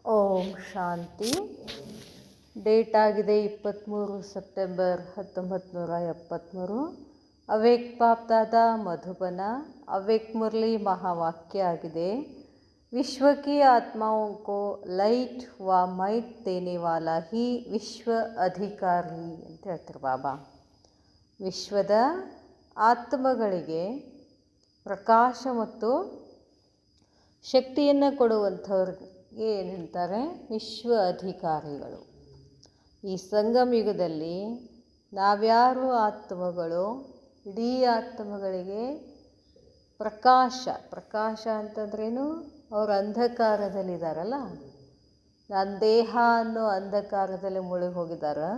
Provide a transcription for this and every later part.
ಓಂ ಶಾಂತಿ. Date ಆಗಿದೆ 23 September 1973. ಅವೇಕ್ ಬಾಪ್ದಾದ ಮಧುಬನ. अवेक मुरली महावाक्य आಗಿದೆ. विश्व की आत्माओं को लाइट व माइट देने वाला ही विश्व अधिकारी ಅಂತ ಹೇಳ್ತಾರೆ ಬಾಬಾ. ವಿಶ್ವದ ಆತ್ಮಗಳಿಗೆ ಪ್ರಕಾಶ ಮತ್ತು ಶಕ್ತಿಯನ್ನು ಕೊಡುವಂಥವ್ರಿಗೆ ಏನು ಹೇಳ್ತಾರೆ? ವಿಶ್ವ ಅಧಿಕಾರಿಗಳು. ಈ ಸಂಗಮ ಯುಗದಲ್ಲಿ ನಾವ್ಯಾರು ಆತ್ಮಗಳು? ಇಡೀ ಆತ್ಮಗಳಿಗೆ ಪ್ರಕಾಶ ಅಂತಂದ್ರೇನು? ಅವರು ಅಂಧಕಾರದಲ್ಲಿದ್ದಾರಲ್ಲ, ನನ್ನ ದೇಹ ಅನ್ನೋ ಅಂಧಕಾರದಲ್ಲಿ ಮುಳುಗಿ ಹೋಗಿದ್ದಾರೆ.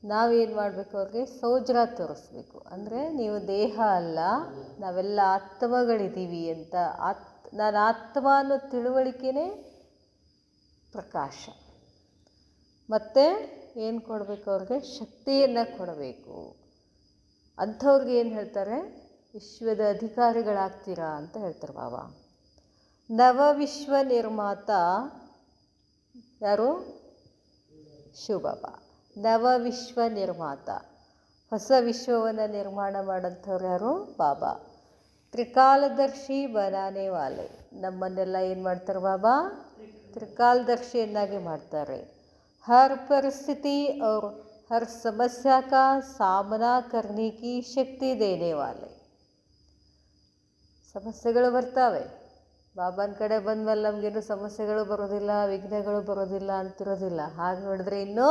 ನಾವೇನು ಮಾಡಬೇಕು? ಅವ್ರಿಗೆ ಸೌಜ್ರ ತೋರಿಸ್ಬೇಕು. ಅಂದರೆ ನೀವು ದೇಹ ಅಲ್ಲ, ನಾವೆಲ್ಲ ಆತ್ಮಗಳಿದ್ದೀವಿ ಅಂತ. ನಾನು ಆತ್ಮ ಅನ್ನೋ ತಿಳುವಳಿಕೆನೇ ಪ್ರಕಾಶ. ಮತ್ತು ಏನು ಕೊಡಬೇಕು? ಅವ್ರಿಗೆ ಶಕ್ತಿಯನ್ನು ಕೊಡಬೇಕು. ಅಂಥವ್ರಿಗೆ ಏನು ಹೇಳ್ತಾರೆ? ವಿಶ್ವದ ಅಧಿಕಾರಿಗಳಾಗ್ತೀರಾ ಅಂತ ಹೇಳ್ತಾರೆ ಬಾಬಾ. ನವ ವಿಶ್ವ ನಿರ್ಮಾತ ಯಾರು? ಶಿವಬಾಬಾ. ನವ ವಿಶ್ವ ನಿರ್ಮಾತ, ಹೊಸ ವಿಶ್ವವನ್ನು ನಿರ್ಮಾಣ ಮಾಡೋಂಥವ್ರು ಯಾರು? ಬಾಬಾ. ತ್ರಿಕಾಲದರ್ಶಿ ಬನಾನೆ ವಾಲೆ, ನಮ್ಮನ್ನೆಲ್ಲ ಏನು ಮಾಡ್ತಾರೆ ಬಾಬಾ? ತ್ರಿಕಾಲದರ್ಶಿಯನ್ನಾಗಿ ಮಾಡ್ತಾರೆ. ಹರ್ ಪರಿಸ್ಥಿತಿ और हर समस्या का सामना करने की शक्ति देने वाले. ಸಮಸ್ಯೆಗಳು ಬರ್ತಾವೆ. ಬಾಬಾನ ಕಡೆ ಬಂದಮೇಲೆ ನಮಗೇನು ಸಮಸ್ಯೆಗಳು ಬರೋದಿಲ್ಲ, ವಿಘ್ನಗಳು ಬರೋದಿಲ್ಲ ಅಂತಿರೋದಿಲ್ಲ. ಹಾಗೆ ನೋಡಿದ್ರೆ ಇನ್ನೂ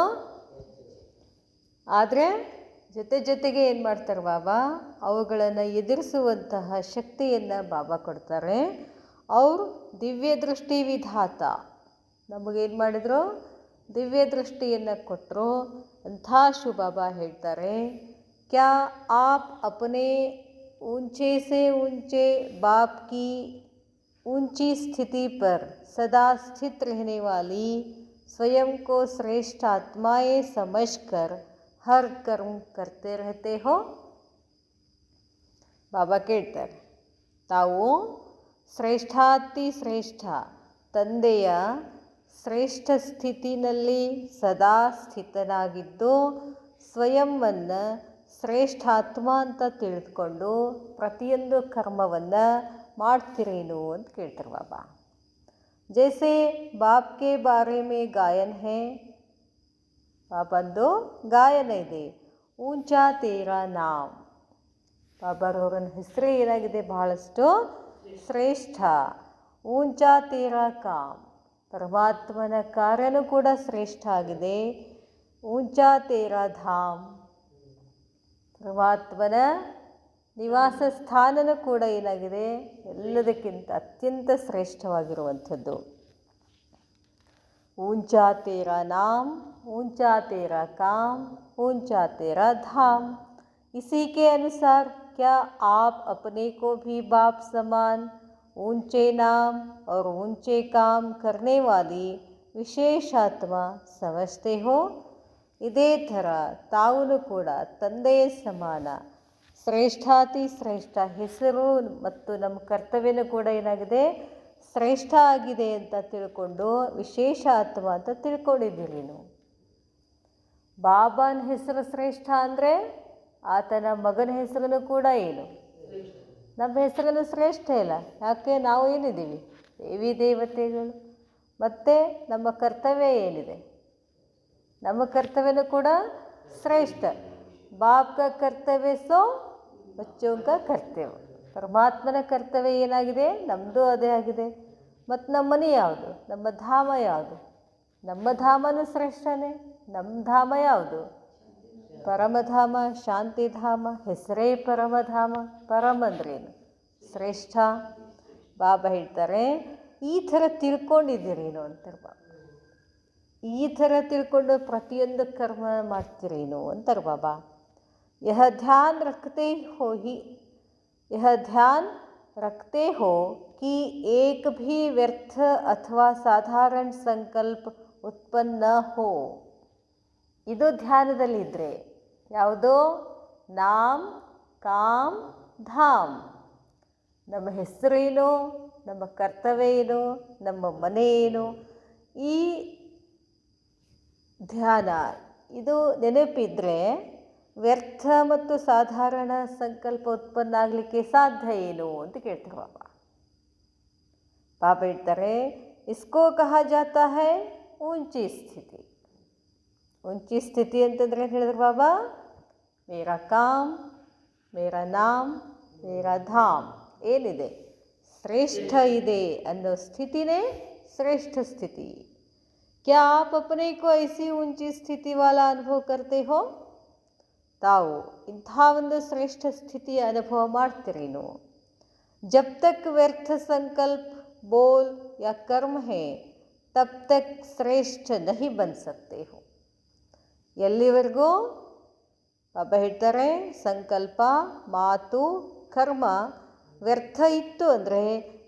ಆದರೆ ಜೊತೆಗೆ ಏನು ಮಾಡ್ತಾರೆ ಬಾಬಾ? ಅವುಗಳನ್ನು ಎದುರಿಸುವಂತಹ ಶಕ್ತಿಯನ್ನು ಬಾಬಾ ಕೊಡ್ತಾರೆ. ಅವರು ದಿವ್ಯ ದೃಷ್ಟಿ ವಿಧಾತ. ನಮಗೇನು ಮಾಡಿದ್ರು? ದಿವ್ಯ ದೃಷ್ಟಿಯನ್ನು ಕೊಟ್ಟರು. ಅಂಥ ಶಿವಬಾಬಾ ಹೇಳ್ತಾರೆ, ಕ್ಯಾ ಆಪ್ ಅಪನೆ ऊंचे से ऊंचे बाप की ऊंची स्थिति पर सदा स्थित रहने वाली, स्वयं को श्रेष्ठ आत्माएं समझकर हर कर्म करते रहते हो? ಬಾಬಾ ಕೇಳ್ತಾರೆ, ತಾವು ಶ್ರೇಷ್ಠಾತಿ ಶ್ರೇಷ್ಠ ತಂದೆಯ ಶ್ರೇಷ್ಠ ಸ್ಥಿತಿನಲ್ಲಿ ಸದಾ ಸ್ಥಿತನಾಗಿದ್ದು ಸ್ವಯಂವನ್ನು ಶ್ರೇಷ್ಠ ಆತ್ಮ ಅಂತ ತಿಳಿದುಕೊಂಡು ಪ್ರತಿಯೊಂದು ಕರ್ಮವನ್ನು ಮಾಡ್ತಿರೇನು ಅಂತ ಕೇಳ್ತಾರೆ ಬಾಬಾ. ಜೈಸೆ ಬಾಪ್ ಕೆ ಬಾರೆ ಮೇ ಗಾಯನ ಹೇ, ಬಾಬಂದು ಗಾಯನ ಇದೆ. ಊಂಚಾ ತೇರಾ ನಾಮ್, ಬಾಬಾರವ್ರನ್ನ ಹೆಸರೇ ಏನಾಗಿದೆ? ಬಹಳಷ್ಟು ಶ್ರೇಷ್ಠ. ಊಂಚಾ ತೇರಾ ಕಾಮ್, ಪರಮಾತ್ಮನ ಕಾರ್ಯನೂ ಕೂಡ ಶ್ರೇಷ್ಠ ಆಗಿದೆ. ಊಂಚಾ ತೇರಾ ಧಾಮ್, ಪರಮಾತ್ಮನ ನಿವಾಸ ಸ್ಥಾನನೂ ಕೂಡ ಏನಾಗಿದೆ? ಎಲ್ಲದಕ್ಕಿಂತ ಅತ್ಯಂತ ಶ್ರೇಷ್ಠವಾಗಿರುವಂಥದ್ದು. ऊंचा तेरा नाम, ऊंचा तेरा काम, ऊंचा तेरा धाम. इसी के अनुसार क्या आप अपने को भी बाप समान ऊंचे नाम और ऊंचे काम करने वाली विशेष आत्मा समझते हो? ಇದೇ ಥರ ತಾವು ಕೂಡ ತಂದೆಯ ಸಮಾನ ಶ್ರೇಷ್ಠಾತಿ ಶ್ರೇಷ್ಠ ಹೆಸರು ಮತ್ತು ನಮ್ಮ ಕರ್ತವ್ಯನೂ ಕೂಡ ಏನಾಗಿದೆ? ಶ್ರೇಷ್ಠ ಆಗಿದೆ ಅಂತ ತಿಳ್ಕೊಂಡು ವಿಶೇಷ ಆತ್ಮ ಅಂತ ತಿಳ್ಕೊಂಡಿದ್ದೀರಿ ನೀವು. ಬಾಬಾನ ಹೆಸರು ಶ್ರೇಷ್ಠ ಅಂದರೆ ಆತನ ಮಗನ ಹೆಸರನ್ನು ಕೂಡ ಏನು? ನಮ್ಮ ಹೆಸರನ್ನು ಶ್ರೇಷ್ಠ ಇಲ್ಲ. ಯಾಕೆ? ನಾವು ಏನಿದ್ದೀವಿ? ದೇವಿ ದೇವತೆಗಳು. ಮತ್ತು ನಮ್ಮ ಕರ್ತವ್ಯ ಏನಿದೆ? ನಮ್ಮ ಕರ್ತವ್ಯನೂ ಕೂಡ ಶ್ರೇಷ್ಠ. ಬಾಪ್ का ಕರ್ತವ್ಯ ಸೋ ಬಚ್ಚೋं का ಕರ್ತವ್ಯ. ಪರಮಾತ್ಮನ ಕರ್ತವ್ಯ ಏನಾಗಿದೆ? ನಮ್ಮದು ಅದೇ ಆಗಿದೆ. ಮತ್ತು ನಮ್ಮ ಮನೆ ಯಾವುದು? ನಮ್ಮ ಧಾಮ ಯಾವುದು? ನಮ್ಮ ಧಾಮನೂ ಶ್ರೇಷ್ಠನೇ. ನಮ್ಮ ಧಾಮ ಯಾವುದು? ಪರಮಧಾಮ, ಶಾಂತಿಧಾಮ. ಹೆಸರೇ ಪರಮಧಾಮ. ಪರಮ ಅಂದ್ರೇನು? ಶ್ರೇಷ್ಠ. ಬಾಬಾ ಹೇಳ್ತಾರೆ, ಈ ಥರ ತಿಳ್ಕೊಂಡಿದ್ದೀರೇನು ಅಂತಾರೆ ಬಾಬಾ. ಈ ಥರ ತಿಳ್ಕೊಂಡು ಪ್ರತಿಯೊಂದು ಕರ್ಮ ಮಾಡ್ತೀರೇನು ಅಂತಾರೆ ಬಾಬಾ. ಯಹ ಧ್ಯಾನ್ ರಖತೆ ಹೋ ಕಿ ಏಕ್ ಭಿ ವ್ಯರ್ಥ ಅಥವಾ ಸಾಧಾರಣ ಸಂಕಲ್ಪ ಉತ್ಪನ್ನ ಹೋ. ಇದು ಧ್ಯಾನದಲ್ಲಿದ್ದರೆ ಯಾವುದೋ? ನಾಮ್, ಕಾಮ್, ಧಾಮ್. ನಮ್ಮ ಹೆಸರೇನು? ನಮ್ಮ ಕರ್ತವ್ಯ ಏನು? ನಮ್ಮ ಮನೆ ಏನು? ಈ ಧ್ಯಾನ ಇದು ನೆನಪಿದ್ರೆ ವ್ಯರ್ಥ ಮತ್ತು ಸಾಧಾರಣ ಸಂಕಲ್ಪ ಉತ್ಪನ್ನ ಆಗಲಿಕ್ಕೆ ಸಾಧ್ಯ ಏನು ಅಂತ ಕೇಳ್ತಾರೆ ಬಾಬಾ. ಬಾಬಾ ಹೇಳ್ತಾರೆ, ಇಸ್ಕೋ ಕಹಾ ಜಾತಾ ಹೈ ಊಂಚಿ ಸ್ಥಿತಿ. ಊಂಚಿ ಸ್ಥಿತಿ ಅಂತಂದ್ರೆ ಏನು ಹೇಳಿದ್ರು ಬಾಬಾ? ಮೇರಾ ಕಾಮ್, ಮೇರಾ ನಾಮ್, ಮೇರಾ ಧಾಮ್ ಏನಿದೆ ಶ್ರೇಷ್ಠ ಇದೆ ಅನ್ನೋ ಸ್ಥಿತಿನೇ ಶ್ರೇಷ್ಠ ಸ್ಥಿತಿ. क्या आप अपने को ऐसी ऊंची स्थिति वाला अनुभव करते हो? ತಾವು ಇಂಥ ಒಂದು ಶ್ರೇಷ್ಠ ಸ್ಥಿತಿಯ ಅನುಭವ ಮಾಡ್ತೀರೇನು? जब तक व्यर्थ संकल्प बोल या कर्म है तब तक श्रेष्ठ नहीं बन सकते हो. ಎಲ್ಲಿವರೆಗೂ ಬಾಬಾ ಹೇಳ್ತಾರೆ, ಸಂಕಲ್ಪ, ಮಾತು, ಕರ್ಮ ವ್ಯರ್ಥ ಇತ್ತು ಅಂದರೆ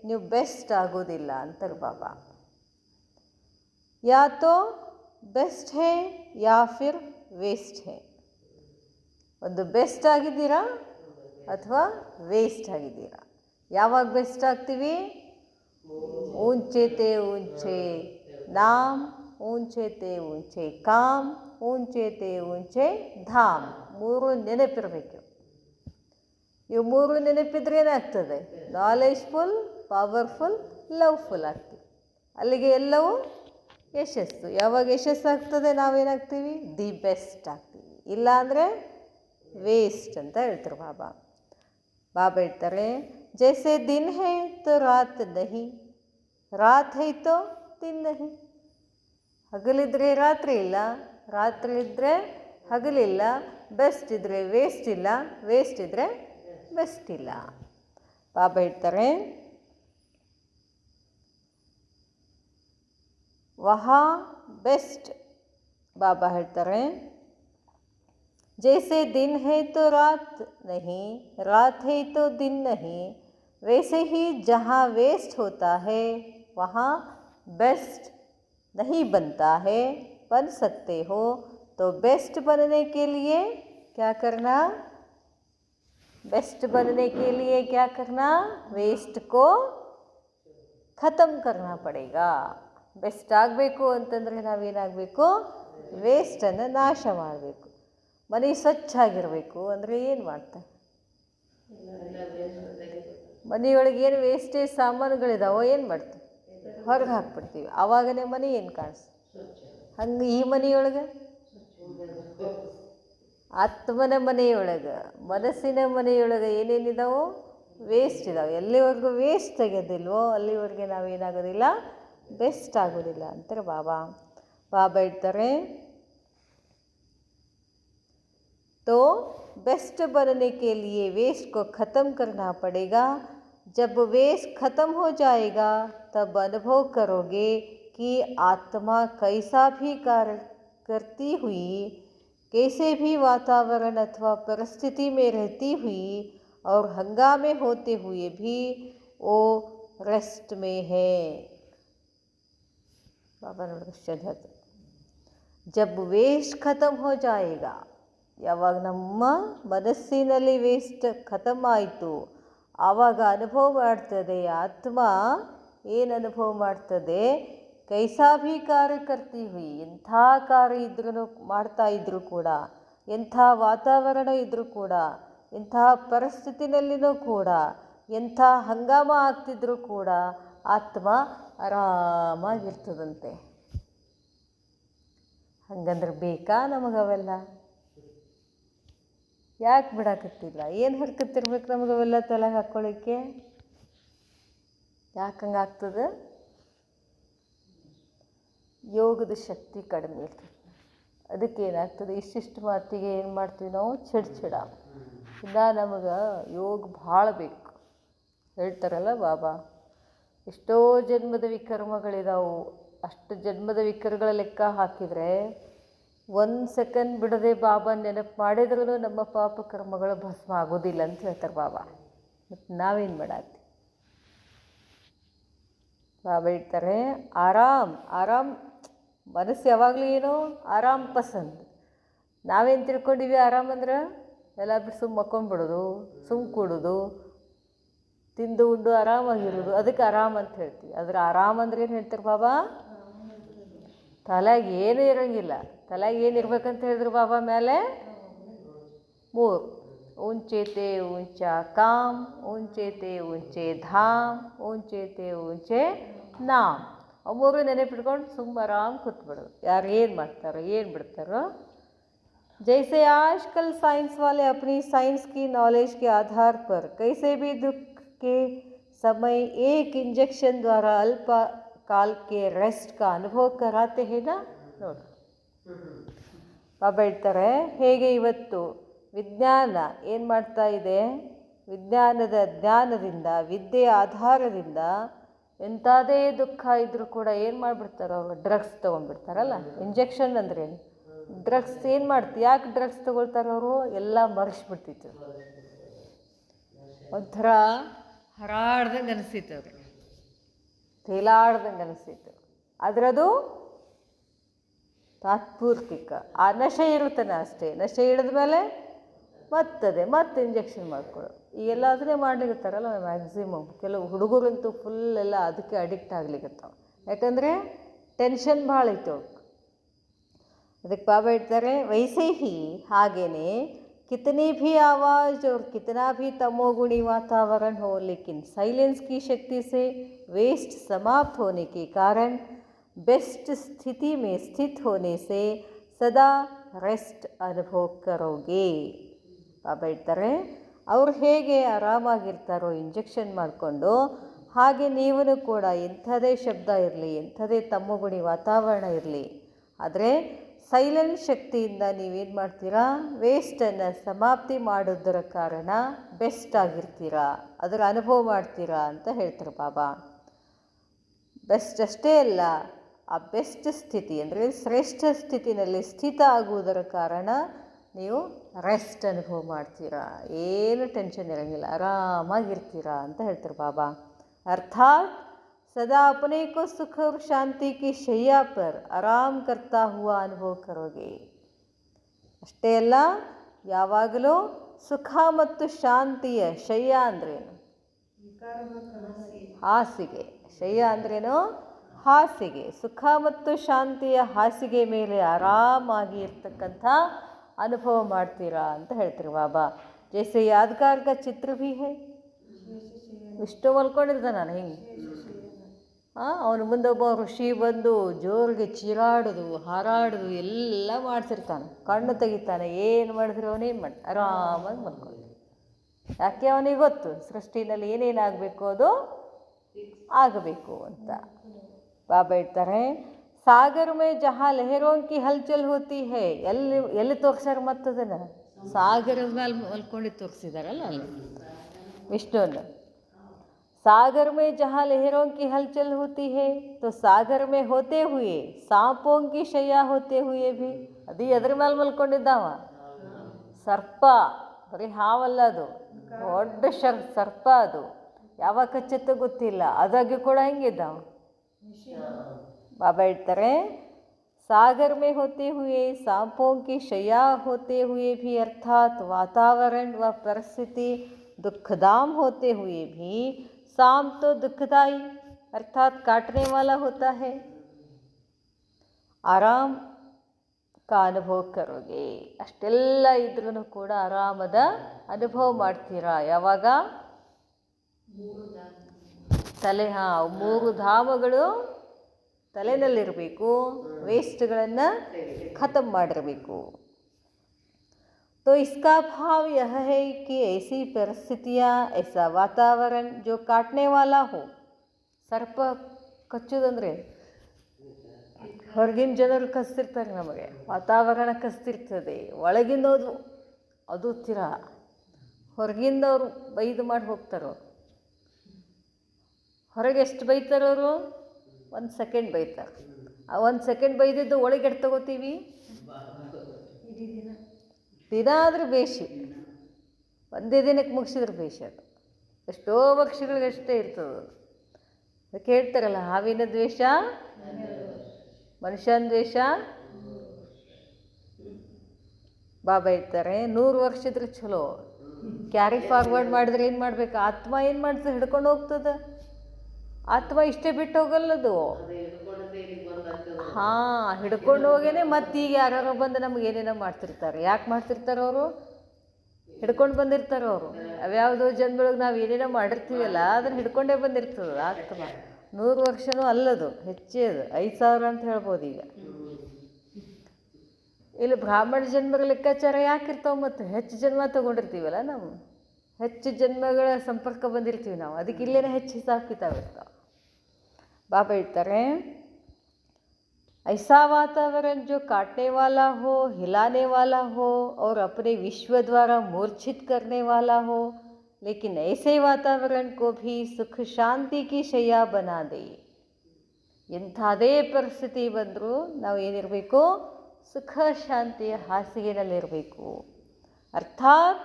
ನೀವು ಬೆಸ್ಟ್ ಆಗೋದಿಲ್ಲ ಅಂತಾರೆ ಬಾಬಾ. ಯಾ ತೋ ಬೆಸ್ಟ್ ಹೇ ಯಾ ಫಿರ್ ವೇಸ್ಟ್ ಹೇ. ಒಂದು ಬೆಸ್ಟ್ ಆಗಿದ್ದೀರಾ ಅಥವಾ ವೇಸ್ಟ್ ಆಗಿದ್ದೀರಾ. ಯಾವಾಗ ಬೆಸ್ಟ್ ಆಗ್ತೀವಿ? ಊಂಚೆ ಊಂಚೆ ನಾಮ್, ಊಂಚೆ ಊಂಚೆ ಕಾಮ್, ಊಂಚೆ ಊಂಚೆ ಧಾಮ್. ಮೂರು ನೆನಪಿರಬೇಕು. ಇವು ಮೂರು ನೆನಪಿದ್ರೆ ಏನಾಗ್ತದೆ? ನಾಲೆಜ್ಫುಲ್, ಪವರ್ಫುಲ್, ಲವ್ಫುಲ್ ಆಗ್ತೀವಿ. ಅಲ್ಲಿಗೆ ಎಲ್ಲವೂ ಯಶಸ್ಸು. ಯಾವಾಗ ಯಶಸ್ಸಾಗ್ತದೆ ನಾವೇನಾಗ್ತೀವಿ? ದಿ ಬೆಸ್ಟ್ ಆಗ್ತೀವಿ. ಇಲ್ಲ ಅಂದರೆ ವೇಸ್ಟ್ ಅಂತ ಹೇಳ್ತಾರೆ ಬಾಬಾ. ಬಾಬಾ ಹೇಳ್ತಾರೆ, ಜೈಸೆ ದಿನ್ ಹೈ ತೋ ರಾತ್ ನಹಿ, ರಾತ್ ಹೈ ತೋ ದಿನ್ ನಹಿ. ಹಗಲಿದ್ರೆ ರಾತ್ರಿ ಇಲ್ಲ, ರಾತ್ರಿ ಇದ್ದರೆ ಹಗಲಿಲ್ಲ. ಬೆಸ್ಟ್ ಇದ್ದರೆ ವೇಸ್ಟ್ ಇಲ್ಲ, ವೇಸ್ಟ್ ಇದ್ದರೆ ಬೆಸ್ಟ್ ಇಲ್ಲ. ಬಾಬಾ ಹೇಳ್ತಾರೆ, ವಹಾ ಬೆಸ್ಟ್. ಬಾಬಾ ಹೇಳ್ತಾರೆ, जैसे दिन है तो रात नहीं, रात है तो दिन नहीं, वैसे ही जहाँ वेस्ट होता है वहाँ बेस्ट नहीं बनता है. बन सकते हो तो बेस्ट बनने के लिए क्या करना? बेस्ट बनने के लिए क्या करना? वेस्ट को ख़त्म करना पड़ेगा. ಬೆಸ್ಟ್ ಆಗಬೇಕು ಅಂತಂದರೆ ನಾವೇನಾಗಬೇಕು? ವೇಸ್ಟನ್ನು ನಾಶ ಮಾಡಬೇಕು. ಮನೆ ಸ್ವಚ್ಛ ಆಗಿರಬೇಕು ಅಂದರೆ ಏನು ಮಾಡ್ತಾರೆ? ಮನೆಯೊಳಗೆ ಏನು ವೇಸ್ಟೇಜ್ ಸಾಮಾನುಗಳಿದಾವೋ ಏನು ಮಾಡ್ತೀವಿ? ಹೊರಗೆ ಹಾಕ್ಬಿಡ್ತೀವಿ. ಆವಾಗನೇ ಮನೆ ಏನು ಕಾಣಿಸ್ತು? ಹಂಗೆ ಈ ಮನೆಯೊಳಗೆ, ಆತ್ಮನ ಮನೆಯೊಳಗೆ, ಮನಸ್ಸಿನ ಮನೆಯೊಳಗೆ ಏನೇನಿದಾವೋ ವೇಸ್ಟ್ ಇದಾವೆ. ಎಲ್ಲಿವರೆಗೂ ವೇಸ್ಟ್ ತೆಗೆಯೋದಿಲ್ವೋ ಅಲ್ಲಿವರೆಗೆ ನಾವೇನಾಗೋದಿಲ್ಲ? ಬೆಸ್ಟ್ ಆಗೋದಿಲ್ಲ ಅಂತಾರೆ ಬಾಬಾ. ಬಾಬಾ ಹೇಳ್ತಾರೆ, तो बेस्ट बनने के लिए वेस्ट को ख़त्म करना पड़ेगा. जब वेस्ट ख़त्म हो जाएगा तब अनुभव करोगे कि आत्मा कैसा भी कार्य करती हुई, कैसे भी वातावरण अथवा परिस्थिति में रहती हुई और हंगामे होते हुए भी वो रेस्ट में है. बाबा ने जब वेस्ट ख़त्म हो जाएगा, ಯಾವಾಗ ನಮ್ಮ ಮನಸ್ಸಿನಲ್ಲಿ ವೇಸ್ಟ್ ಖತಮ್ ಆಯಿತು ಆವಾಗ ಅನುಭವ ಮಾಡ್ತದೆ ಆತ್ಮ. ಏನು ಅನುಭವ ಮಾಡ್ತದೆ? ಕೈಸಾ ಭೀ ಕಾರ್ಯ ಕರ್ತಿ ಹುಯಿ, ಎಂಥ ಕಾರ್ಯ ಇದ್ರೂ ಮಾಡ್ತಾಯಿದ್ರು ಕೂಡ, ಎಂಥ ವಾತಾವರಣ ಇದ್ದರೂ ಕೂಡ, ಎಂಥ ಪರಿಸ್ಥಿತಿನಲ್ಲಿನೂ ಕೂಡ, ಎಂಥ ಹಂಗಾಮ ಆಗ್ತಿದ್ರೂ ಕೂಡ ಆತ್ಮ ಆರಾಮಾಗಿರ್ತದಂತೆ. ಹಂಗಂದ್ರೆ ಬೇಕಾ ನಮಗವೆಲ್ಲ? ಯಾಕೆ ಬಿಡಾಕತ್ತಿಲ್ಲ? ಏನು ಹರ್ಕತ್ತಿರ್ಬೇಕು ನಮಗವೆಲ್ಲ ತಲೆಗೆ ಹಾಕ್ಕೊಳ್ಳಿಕ್ಕೆ? ಯಾಕೆ ಹಂಗೆ ಆಗ್ತದೆ? ಯೋಗದ ಶಕ್ತಿ ಕಡಿಮೆ ಇರ್ತದೆ. ಅದಕ್ಕೆ ಏನಾಗ್ತದೆ? ಇಷ್ಟಿಷ್ಟು ಮಾತಿಗೆ ಏನು ಮಾಡ್ತೀವಿ ನಾವು? ಚಿಡ್ಚಿಡ. ಇನ್ನು ನಮಗೆ ಯೋಗ ಭಾಳ ಬೇಕು. ಹೇಳ್ತಾರಲ್ಲ ಬಾಬಾ, ಎಷ್ಟೋ ಜನ್ಮದ ವಿಕರ್ಮಗಳಿದಾವು. ಅಷ್ಟು ಜನ್ಮದ ವಿಕರ್ಮಗಳ ಲೆಕ್ಕ ಹಾಕಿದರೆ 1 ಸೆಕೆಂಡ್ ಬಿಡದೆ ಬಾಬಾ ನೆನಪು ಮಾಡಿದ್ರೂ ನಮ್ಮ ಪಾಪ ಕರ್ಮಗಳು ಭಸ್ಮ ಆಗೋದಿಲ್ಲ ಅಂತ ಹೇಳ್ತಾರೆ ಬಾಬಾ. ಮತ್ತು ನಾವೇನು ಮಾಡತ್ತಿ? ಬಾಬಾ ಹೇಳ್ತಾರೆ, ಆರಾಮ್ ಮನಸ್ಸು ಯಾವಾಗಲೂ ಏನೋ ಆರಾಮ್ ಪಸಂದ್. ನಾವೇನು ತಿಳ್ಕೊಂಡಿವಿ ಆರಾಮ್ ಅಂದ್ರೆ ಎಲ್ಲ ಬಿಟ್ಟು ಸುಮ್ಮ ಮಕ್ಕೊಂಡ್ಬಿಡೋದು, ಸುಮ್ಮ ಕೂಡೋದು, ತಿಂದು ಉಂಡು ಆರಾಮಾಗಿರೋದು, ಅದಕ್ಕೆ ಆರಾಮ್ ಅಂತ ಹೇಳ್ತೀವಿ. ಆದರೆ ಆರಾಮ್ ಅಂದ್ರೆ ಏನು ಹೇಳ್ತಾರೆ ಬಾಬಾ? ತಲೆಗೆ ಏನೂ ಇರೋಂಗಿಲ್ಲ. ತಲೆಗೆ ಏನು ಇರ್ಬೇಕಂತ ಹೇಳಿದ್ರು ಬಾಬಾ ಮೇಲೆ 3 ऊंचे ते ऊंचा काम, ऊंचे ते ऊंचे धाम, ऊंचे ते ऊंचे नाम. ಅವು 3 ನೆನಪಿಟ್ಕೊಂಡು ಸುಮ್ಮ ಆರಾಮ್ ಕೂತ್ಬಿಡೋದು. ಯಾರು ಏನು ಮಾಡ್ತಾರೋ ಏನು ಬಿಡ್ತಾರೋ. जैसे आजकल साइंस वाले अपनी साइंस की नॉलेज के आधार पर कैसे भी दुख के समय एक इंजेक्शन द्वारा अल्प काल के रेस्ट का अनुभव कराते हैं ना. ನೋಡಿ ಬಾಬಾ ಹೇಳ್ತಾರೆ, ಹೇಗೆ ಇವತ್ತು ವಿಜ್ಞಾನ ಏನು ಮಾಡ್ತಾ ಇದೆ, ವಿಜ್ಞಾನದ ಜ್ಞಾನದಿಂದ ವಿದ್ಯೆಯ ಆಧಾರದಿಂದ ಎಂಥದೇ ದುಃಖ ಇದ್ದರೂ ಕೂಡ ಏನು ಮಾಡಿಬಿಡ್ತಾರೋ ಅವರು ಡ್ರಗ್ಸ್ ತೊಗೊಂಡ್ಬಿಡ್ತಾರಲ್ಲ. ಇಂಜೆಕ್ಷನ್ ಅಂದ್ರೇನು, ಡ್ರಗ್ಸ್ ಏನು ಮಾಡ್ತೀವಿ, ಯಾಕೆ ಡ್ರಗ್ಸ್ ತೊಗೊಳ್ತಾರೋ ಅವರು ಎಲ್ಲ ಮರೆಸ್ಬಿಡ್ತಿತ್ತು. ಒಂಥರ ಹರಾಡ್ದಂಗೆ ಅನಿಸ್ತಿತ್ತು ಅವ್ರಿಗೆ, ತೇಲಾಡ್ದಂಗೆ ಅನಿಸ್ತಿತ್ತು. ಅದರದು ತಾತ್ಪೂರ್ತಿಕ. ಆ ನಶೆ ಇರುತ್ತಾನೆ ಅಷ್ಟೇ. ನಶೆ ಹಿಡಿದ್ಮೇಲೆ ಮತ್ತೆ ಇಂಜೆಕ್ಷನ್ ಮಾಡ್ಕೊಳ್ಳೋ ಈಗೆಲ್ಲ ಅದನ್ನೇ ಮಾಡ್ಲಿಕ್ಕತ್ತಾರಲ್ಲ ಮ್ಯಾಕ್ಸಿಮಮ್. ಕೆಲವು ಹುಡುಗರಂತೂ ಫುಲ್ ಎಲ್ಲ ಅದಕ್ಕೆ ಅಡಿಕ್ಟ್ ಆಗ್ಲಿಕ್ಕತ್ತಾವ. ಯಾಕಂದರೆ ಟೆನ್ಷನ್ ಭಾಳ ಇತ್ತು ಅವ್ರಿಗೆ. ಅದಕ್ಕೆ ಬಾಬಾ ಹೇಳ್ತಾರೆ, ವೈಸೇ ಹಿ ಹಾಗೇನೆ कितनी भी आवाज़ और कितना भी तमोगुणी वातावरण हो, लेकिन साइलेंस की शक्ति से वेस्ट समाप्त होने के कारण बेस्ट स्थिति में स्थित होने से सदा रेस्ट अनुभव करोगे. ಬಾಬಾ ಹೇಳ್ತಾರೆ, ಅವ್ರು ಹೇಗೆ ಆರಾಮಾಗಿರ್ತಾರೋ ಇಂಜೆಕ್ಷನ್ ಮಾಡಿಕೊಂಡು, ಹಾಗೆ ನೀವೂ ಕೂಡ ಎಂಥದೇ ಶಬ್ದ ಇರಲಿ, ಎಂಥದೇ ತಮ್ಮಗುಣಿ ವಾತಾವರಣ ಇರಲಿ, ಆದರೆ ಸೈಲೆಂಟ್ ಶಕ್ತಿಯಿಂದ ನೀವೇನು ಮಾಡ್ತೀರಾ, ವೇಸ್ಟನ್ನು ಸಮಾಪ್ತಿ ಮಾಡೋದರ ಕಾರಣ ಬೆಸ್ಟ್ ಆಗಿರ್ತೀರಾ, ಅದರ ಅನುಭವ ಮಾಡ್ತೀರಾ ಅಂತ ಹೇಳ್ತಾರೆ ಬಾಬಾ. ಬೆಸ್ಟ್ ಅಷ್ಟೇ ಅಲ್ಲ, ಆ ಬೆಸ್ಟ್ ಸ್ಥಿತಿ ಅಂದರೆ ಶ್ರೇಷ್ಠ ಸ್ಥಿತಿನಲ್ಲಿ ಸ್ಥಿತ ಆಗುವುದರ ಕಾರಣ ನೀವು ರೆಸ್ಟ್ ಅನುಭವ ಮಾಡ್ತೀರಾ, ಏನು ಟೆನ್ಷನ್ ಇರೋಂಗಿಲ್ಲ, ಆರಾಮಾಗಿರ್ತೀರಾ ಅಂತ ಹೇಳ್ತಾರೆ ಬಾಬಾ. ಅರ್ಥಾತ್ सदा अपने को सुख और शांति की शैया पर आराम करता हुआ अनुभव करोगे. ಅಷ್ಟೇ ಅಲ್ಲ, ಯಾವಾಗಲೂ ಸುಖ ಮತ್ತು ಶಾಂತಿಯ ಶಯ್ಯ ಅಂದ್ರೇನು, ಹಾಸಿಗೆ. ಶಯ್ಯ ಅಂದ್ರೇನು, ಹಾಸಿಗೆ. ಸುಖ ಮತ್ತು ಶಾಂತಿಯ ಹಾಸಿಗೆ ಮೇಲೆ ಆರಾಮಾಗಿ ಇರ್ತಕ್ಕಂಥ ಅನುಭವ ಮಾಡ್ತೀರಾ ಅಂತ ಹೇಳ್ತಾರೆ ಬಾಬಾ. ಜೈಸೆ ಯಾದಗಾರ್ ಕಾ ಚಿತ್ರ ಭೀ ಹೈ. ಇಷ್ಟು ಮಲ್ಕೊಂಡಿದ್ದ ನಾನು ಹಿಂಗೆ, ಅವನ ಮುಂದೆ ಒಬ್ಬ ಋಷಿ ಬಂದು ಜೋರಿಗೆ ಚೀರಾಡೋದು ಹಾರಾಡೋದು ಎಲ್ಲ ಮಾಡ್ತಿರ್ತಾನೆ. ಕಣ್ಣು ತೆಗಿತಾನೆ, ಏನು ಮಾಡಿದ್ರು ಅವನೇನು ಮಾಡಿ ಆರಾಮಾಗಿ ಮಲ್ಕೊಂಡು. ಯಾಕೆ ಅವನಿಗೆ ಗೊತ್ತು ಸೃಷ್ಟಿನಲ್ಲಿ ಏನೇನಾಗಬೇಕು ಅದು ಆಗಬೇಕು ಅಂತ. ಬಾಬಾ ಹೇಳ್ತಾರೆ, ಸಾಗರ ಮೇ ಜಹಾ ಲಹರೋಂ ಕಿ ಹಲ್ಚಲ್ ಹೋತಿ ಹೈ. ಎಲ್ಲಿ ತೋರಿಸ್ಯಾರ ಮತ್ತದನ್ನು ಸಾಗರದ ಮೇಲೆ ಮಲ್ಕೊಂಡು ತೋರಿಸಿದಾರಲ್ಲ ಅಲ್ಲಿ ವಿಷ್ಣುವನ್ನು. सागर में जहाँ लहरों की हलचल होती है, तो सागर में होते हुए सांपों की शैया होते हुए भी ಅದು ಎದ್ರ ಮೇಲೆ ಮಲ್ಕೊಂಡಿದ್ದಾವ, ಸರ್ಪ. ಬರೀ ಹಾವಲ್ಲ, ಅದು ದೊಡ್ಡ ಸರ್ಪ. ಅದು ಯಾವಾಗ ಕಚ್ಚುತ್ತೋ ಗೊತ್ತಿಲ್ಲ, ಅದಾಗಿ ಕೂಡ ಹೆಂಗಿದ್ದಾವ. ಬಾಬಾ ಹೇಳ್ತಾರೆ, सागर में होते हुए सांपों की शैया होते हुए भी, अर्थात वातावरण व परिस्थिति दुखदाम होते हुए भी सांप तो दुखदाई अर्थात काटने वाला होता है, आराम का अनुभव करोगे. ಅಷ್ಟೆಲ್ಲ ಇದ್ರೂ ಕೂಡ ಆರಾಮದ ಅನುಭವ ಮಾಡ್ತೀರಾ. ಯಾವಾಗ ತಲೆ 3 ಧಾಮಗಳು ತಲೆನಲ್ಲಿರಬೇಕು, ವೇಸ್ಟ್ಗಳನ್ನು ಖತಮ್ ಮಾಡಿರಬೇಕು. तो इसका भाव यह है कि ऐसी परिस्थितियाँ, ऐसा वातावरण जो काटने वाला हो. ಸರ್ಪ ಕಚ್ಚೋದಂದರೆ ಹೊರಗಿನ ಜನರು ಕಚ್ತಿರ್ತಾರೆ, ನಮಗೆ ವಾತಾವರಣ ಕಚ್ತಿರ್ತದೆ. ಒಳಗಿನದು ಅದು ತೀರ ಹೊರಗಿಂದವರು ಬೈದು ಮಾಡಿ ಹೋಗ್ತಾರೋ. ಹೊರಗೆ ಎಷ್ಟು ಬೈತಾರವರು, 1 ಸೆಕೆಂಡ್ ಬೈತಾರೆ. ಆ 1 ಸೆಕೆಂಡ್ ಬೈದಿದ್ದು ಒಳಗೆ ಎಷ್ಟು ತಗೋತೀವಿ, ದಿನ ಆದರೂ ಬೇಷಿ, ಒಂದೇ ದಿನಕ್ಕೆ ಮುಗಿಸಿದ್ರೆ ಬೇಷಿ. ಅದು ಎಷ್ಟೋ ಪಕ್ಷಿಗಳಿಗೆ ಅಷ್ಟೇ ಇರ್ತದೆ. ಅದಕ್ಕೆ ಹೇಳ್ತಾರಲ್ಲ, ಹಾವಿನ ದ್ವೇಷ ಮನುಷ್ಯನ ದ್ವೇಷ. ಬಾಬಾ ಹೇಳ್ತಾರೆ, 100 ವರ್ಷ ಇದ್ರೆ ಚಲೋ. ಕ್ಯಾರಿ ಫಾರ್ವರ್ಡ್ ಮಾಡಿದ್ರೆ ಏನು ಮಾಡಬೇಕು, ಆತ್ಮ ಏನು ಮಾಡ್ತದೆ, ಹಿಡ್ಕೊಂಡು ಹೋಗ್ತದೆ. ಆತ್ಮ ಇಷ್ಟೇ ಬಿಟ್ಟು ಹೋಗಲ್ಲದು. ಹಾಂ, ಹಿಡ್ಕೊಂಡು ಹೋಗೇನೆ ಮತ್ತೆ ಈಗ ಯಾರು ಬಂದು ನಮ್ಗೆ ಏನೇನೋ ಮಾಡ್ತಿರ್ತಾರೆ. ಯಾಕೆ ಮಾಡ್ತಿರ್ತಾರೆ ಅವರು? ಹಿಡ್ಕೊಂಡು ಬಂದಿರ್ತಾರೆ ಅವರು. ಅವ್ಯಾವುದೋ ಜನ್ಮಗಳಿಗೆ ನಾವು ಏನೇನೋ ಮಾಡಿರ್ತೀವಲ್ಲ ಅದನ್ನು ಹಿಡ್ಕೊಂಡೇ ಬಂದಿರ್ತದೆ ಆತ್ಮ. 100 ವರ್ಷನೂ ಅಲ್ಲದು, ಹೆಚ್ಚೇ ಅದು, 5,000 ಅಂತ ಹೇಳ್ಬೋದು. ಈಗ ಇಲ್ಲಿ ಬ್ರಾಹ್ಮಣ ಜನ್ಮಗಳ ಲೆಕ್ಕಾಚಾರ ಯಾಕಿರ್ತಾವೆ? ಮತ್ತು ಹೆಚ್ಚು ಜನ್ಮ ತೊಗೊಂಡಿರ್ತೀವಲ್ಲ ನಾವು, ಹೆಚ್ಚು ಜನ್ಮಗಳ ಸಂಪರ್ಕ ಬಂದಿರ್ತೀವಿ ನಾವು, ಅದಕ್ಕೆ ಇಲ್ಲೇನೇ ಹೆಚ್ಚು ಹಿಸಾಬ್ ಕಿತಾಬ್ ಇರ್ತಾವೆ. ಬಾಬಾ ಹೇಳ್ತಾರೆ, ऐसा वातावरण जो काटने वाला हो, हिलाने वाला हो और अपने विश्व द्वारा मूर्छित करने वाला हो, लेकिन ऐसे वातावरण को भी सुख शांति की शैया बना दे. ಎಂಥದೇ ಪರಿಸ್ಥಿತಿ ಬಂದರೂ ನಾವು ಏನಿರಬೇಕು? ಸುಖ ಶಾಂತಿಯ ಹಾಸಿಗೆನಲ್ಲಿರಬೇಕು. ಅರ್ಥಾತ್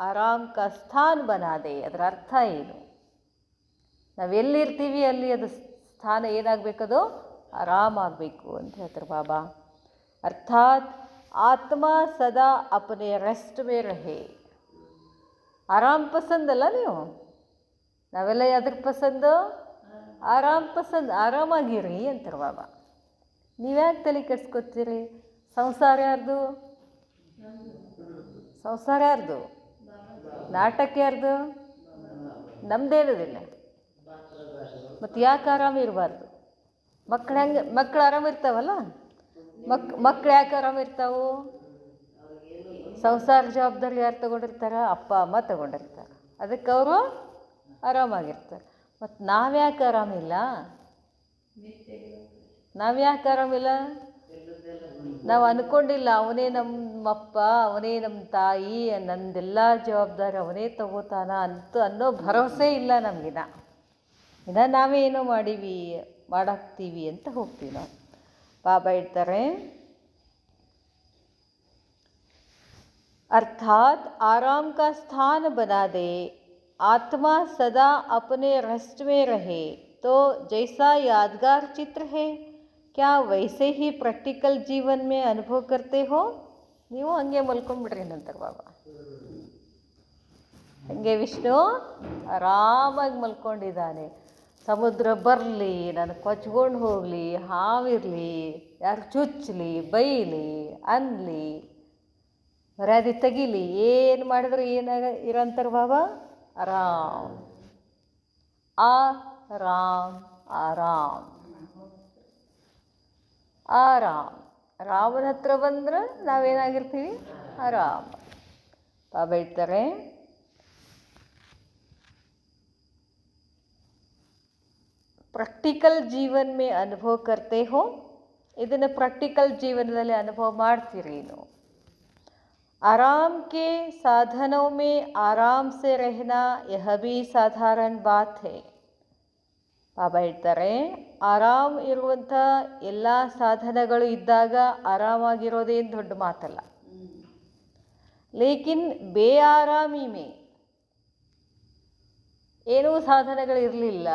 ಆರಾಮ್ ಕಾ ಸ್ಥಾನ್ ಬನಾದೆ. ಅದರ ಅರ್ಥ ಏನು? ನಾವೆಲ್ಲಿರ್ತೀವಿ ಅಲ್ಲಿ ಅದು ಸ್ಥಾನ ಏನಾಗಬೇಕದು? ಆರಾಮಾಗಬೇಕು ಅಂತ ಹೇಳ್ತಾರೆ ಬಾಬಾ. ಅರ್ಥಾತ್ ಆತ್ಮ ಸದಾ ಅಪನೆ ರೆಸ್ಟ್ ಮೇ ರಹೆ. ಆರಾಮ್ ಪಸಂದಲ್ಲ ನೀವು? ನಾವೆಲ್ಲ ಯಾವ್ದ್ರ ಪಸಂದು? ಆರಾಮ್ ಪಸಂದ್. ಆರಾಮಾಗಿರಿ ಅಂತಾರೆ ಬಾಬಾ. ನೀವ್ಯಾಕೆ ತಲೆ ಕೆಡ್ಸ್ಕೊತೀರಿ? ಸಂಸಾರ ಯಾರ್ದು? ಸಂಸಾರ ಯಾರ್ದು? ನಾಟಕ ಯಾರ್ದು? ನಮ್ದೇನದಿಲ್ಲ. ಮತ್ತು ಯಾಕೆ ಆರಾಮಿರಬಾರ್ದು? ಮಕ್ಕಳು ಆರಾಮಿರ್ತಾವಲ್ಲ. ಮಕ್ಕಳು ಯಾಕೆ ಆರಾಮಿರ್ತಾವೆ? ಸಂಸಾರ ಜವಾಬ್ದಾರಿ ಯಾರು ತಗೊಂಡಿರ್ತಾರೆ? ಅಪ್ಪ ಅಮ್ಮ ತಗೊಂಡಿರ್ತಾರೆ, ಅದಕ್ಕೆ ಅವರು ಆರಾಮಾಗಿರ್ತಾರೆ. ಮತ್ತು ನಾವ್ಯಾಕೆ ಆರಾಮಿಲ್ಲ? ನಾವ್ಯಾಕೆ ಆರಾಮಿಲ್ಲ? ನಾವು ಅಂದ್ಕೊಂಡಿಲ್ಲ ಅವನೇ ನಮ್ಮಪ್ಪ, ಅವನೇ ನಮ್ಮ ತಾಯಿ, ನಂದೆಲ್ಲ ಜವಾಬ್ದಾರಿ ಅವನೇ ತಗೋತಾನ ಅನ್ನೋ ಭರವಸೆ ಇಲ್ಲ ನಮಗಿನ. ಇನ್ನು ನಾವೇ ಏನೋ ಮಾಡಾಕ್ತೀವಿ ಅಂತ ಹೋಗ್ತೀವಿ ನಾವು. ಬಾಬಾ ಹೇಳ್ತಾರೆ, अर्थात आराम का स्थान बना दे, आत्मा सदा अपने रेस्ट में रहे, तो जैसा यादगार चित्र है क्या वैसे ही प्रैक्टिकल जीवन में अनुभव करते हो. ನೀವು ಹಂಗೆ ಮಲ್ಕೊಂಡ್ಬಿಡ್ರಿ ನಂತರ ಬಾಬಾ. ಹಂಗೆ ವಿಷ್ಣು ಆರಾಮಾಗಿ ಮಲ್ಕೊಂಡಿದ್ದಾನೆ. ಸಮುದ್ರ ಬರಲಿ, ನನಗೆ ಕೊಚ್ಕೊಂಡು ಹೋಗಲಿ, ಹಾವಿರಲಿ, ಯಾರು ಚುಚ್ಚಲಿ, ಬೈಲಿ, ಅನ್ನಲಿ, ಮರ್ಯಾದೆ ತೆಗಿಲಿ, ಏನು ಮಾಡಿದ್ರು ಇರಂತಾರೆ ಬಾಬಾ. ಆರಾಮ್, ಆರಾಮ್, ಆರಾಮ್, ಆರಾಮ್. ರಾಮನ ಹತ್ರ ಬಂದ್ರೆ ನಾವೇನಾಗಿರ್ತೀವಿ? ಆರಾಮ್. ಬಾಬಾ ಹೇಳ್ತಾರೆ, ಪ್ರಾಕ್ಟಿಕಲ್ ಜೀವನ ಮೇ ಅನುಭವ ಕರ್ತೆ ಹೋ. ಇದನ್ನು ಪ್ರಾಕ್ಟಿಕಲ್ ಜೀವನದಲ್ಲಿ ಅನುಭವ ಮಾಡ್ತೀರಿ ನೀವು. आराम के साधनों में आराम से रहना यह भी साधारण बात है. ಬಾಬಾ ಹೇಳ್ತಾರೆ, ಆರಾಮ್ ಇರುವಂಥ ಎಲ್ಲ ಸಾಧನಗಳು ಇದ್ದಾಗ ಆರಾಮಾಗಿರೋದೇನು ದೊಡ್ಡ ಮಾತಲ್ಲ. ಲೇಕಿನ್ ಬೇಆರಾಮಿ ಮೇ ಏನೂ ಸಾಧನಗಳಿರಲಿಲ್ಲ.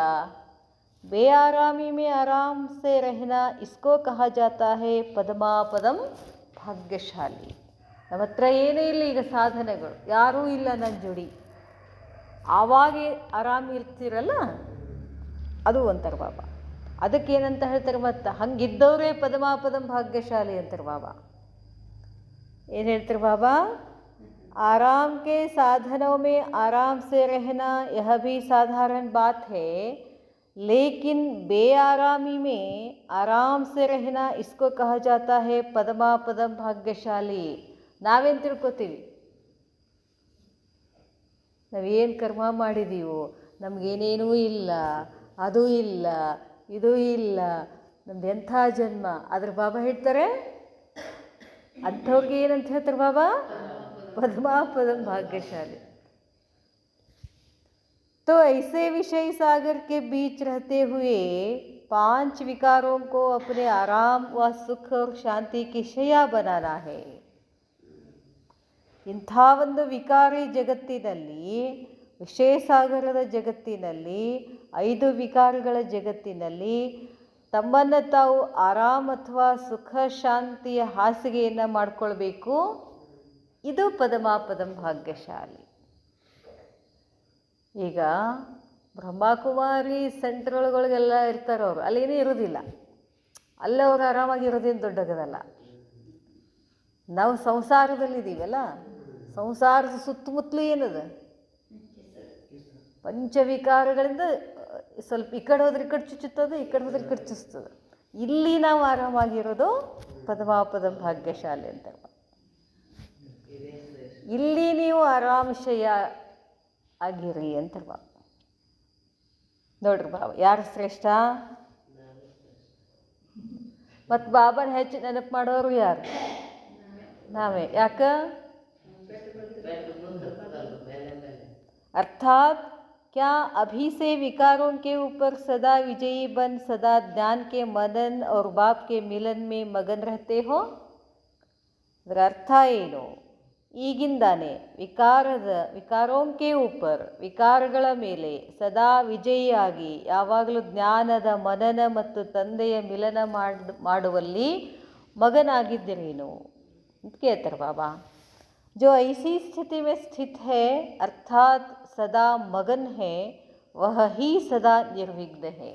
ಬೇಆರಾಮಿ ಮೇ ಆರಾಮ್ ಸೆ ರಹನಾ ಇಸ್ಕೋ ಕಹಾ ಜಾತಾ ಹೈ ಪದಮಾಪದಂ ಭಾಗ್ಯಶಾಲಿ. ನಮ್ಮ ಹತ್ರ ಏನೂ ಇಲ್ಲ ಈಗ ಸಾಧನೆಗಳು, ಯಾರೂ ಇಲ್ಲ ನನ್ನ ಜೋಡಿ. ಆವಾಗ ಆರಾಮ ಇರ್ತೀರಲ್ಲ, ಅದು ಅಂತಾರೆ ಬಾಬಾ. ಅದಕ್ಕೇನಂತ ಹೇಳ್ತಾರೆ? ಮತ್ತು ಹಂಗಿದ್ದವರೇ ಪದಮಾಪದಂ ಭಾಗ್ಯಶಾಲಿ ಅಂತಾರೆ ಬಾಬಾ. ಏನು ಹೇಳ್ತಾರೆ ಬಾಬಾ? ಆರಾಮ್ ಕೆ ಸಾಧನೋं में आराम से रहना यह भी साधारण बात है, लेकिन बेआरामी में आराम से रहना इसको कहा जाता है पदमापदम भाग्यशाली. ನಾವೇನು ತಿಳ್ಕೊತೀವಿ? ನಾವೇನು ಕರ್ಮ ಮಾಡಿದ್ದೀವೋ, ನಮಗೇನೇನೂ ಇಲ್ಲ, ಅದೂ ಇಲ್ಲ, ಇದೂ ಇಲ್ಲ, ನಮ್ದು ಎಂಥ ಜನ್ಮ. ಅದ್ರ ಬಾಬಾ ಹೇಳ್ತಾರೆ, ಅಂಥವ್ರಿಗೆ ಏನಂತ ಹೇಳ್ತಾರೆ ಬಾಬಾ? ಪದ್ಮಾಪದಂ ಭಾಗ್ಯಶಾಲಿ. तो ऐसे विषय सागर के बीच रहते हुए 5 विकारों को अपने आराम व सुख और शांति की शैया बनाना है. ಇಂಥ ಒಂದು ವಿಕಾರಿ ಜಗತ್ತಿನಲ್ಲಿ, ವಿಷಯಸಾಗರದ ಜಗತ್ತಿನಲ್ಲಿ, 5 ವಿಕಾರಗಳ ಜಗತ್ತಿನಲ್ಲಿ ತಮ್ಮನ್ನು ತಾವು ಆರಾಮ್ ಅಥವಾ ಸುಖ ಶಾಂತಿಯ ಹಾಸಿಗೆಯನ್ನು ಮಾಡಿಕೊಳ್ಬೇಕು. ಇದು ಪದಮಾಪದಂ ಭಾಗ್ಯಶಾಲಿ. ಈಗ ಬ್ರಹ್ಮಕುಮಾರಿ ಸೆಂಟ್ರ್ಗಳಿಗೆಲ್ಲ ಇರ್ತಾರೆ ಅವರು, ಅಲ್ಲೇನೂ ಇರೋದಿಲ್ಲ. ಅಲ್ಲೇ ಅವ್ರು ಆರಾಮಾಗಿರೋದೇನು ದೊಡ್ಡಗದಲ್ಲ. ನಾವು ಸಂಸಾರದಲ್ಲಿದ್ದೀವಲ್ಲ, ಸಂಸಾರದ ಸುತ್ತಮುತ್ತಲೂ ಏನದ ಪಂಚವಿಕಾರಗಳಿಂದ ಸ್ವಲ್ಪ ಈ ಕಡೆ ಹೋದ್ರೆ ಈ ಕಡೆ ಚುಚ್ಚುತ್ತದೆ, ಈ ಕಡೆ ಹೋದ್ರೆ ಈ ಕಡೆ ಚುಚ್ಚುತ್ತದೆ. ಇಲ್ಲಿ ನಾವು ಆರಾಮಾಗಿರೋದು ಪದ್ಮಾಪದ ಭಾಗ್ಯಶಾಲಿ ಅಂತ. ಇಲ್ಲಿ ನೀವು ಆರಾಮಶಯ ಆಗಿರಿ ಅಂತ ನೋಡ್ರಿ. ಬಾಬಾ ಯಾರು ಶ್ರೇಷ್ಠ? ಮತ್ತು ಬಾಬಾನ ಹೆಚ್ಚು ನೆನಪು ಮಾಡೋರು ಯಾರು? ನಾವೇ. ಯಾಕೆ? अर्थात क्या अभी से विकारों के ऊपर सदा विजयी बन सदा ज्ञान के मदन और बाप के मिलन में मगन रहते हो? ಅದರ ಅರ್ಥ ಏನು? ಈಗಿಂದಾನೆ ವಿಕಾರೋಂಕೆ ಉಪರ್, ವಿಕಾರಗಳ ಮೇಲೆ ಸದಾ ವಿಜಯಿಯಾಗಿ ಯಾವಾಗಲೂ ಜ್ಞಾನದ ಮನನ ಮತ್ತು ತಂದೆಯ ಮಿಲನ ಮಾಡುವಲ್ಲಿ ಮಗನಾಗಿದ್ದೀರೇನು ಅಂತ ಕೇಳ್ತಾರೆ ಬಾಬಾ. जो ऐसी स्थिति में स्थित है अर्थात सदा मगन है, वह ही सदा निर्विघ्न है.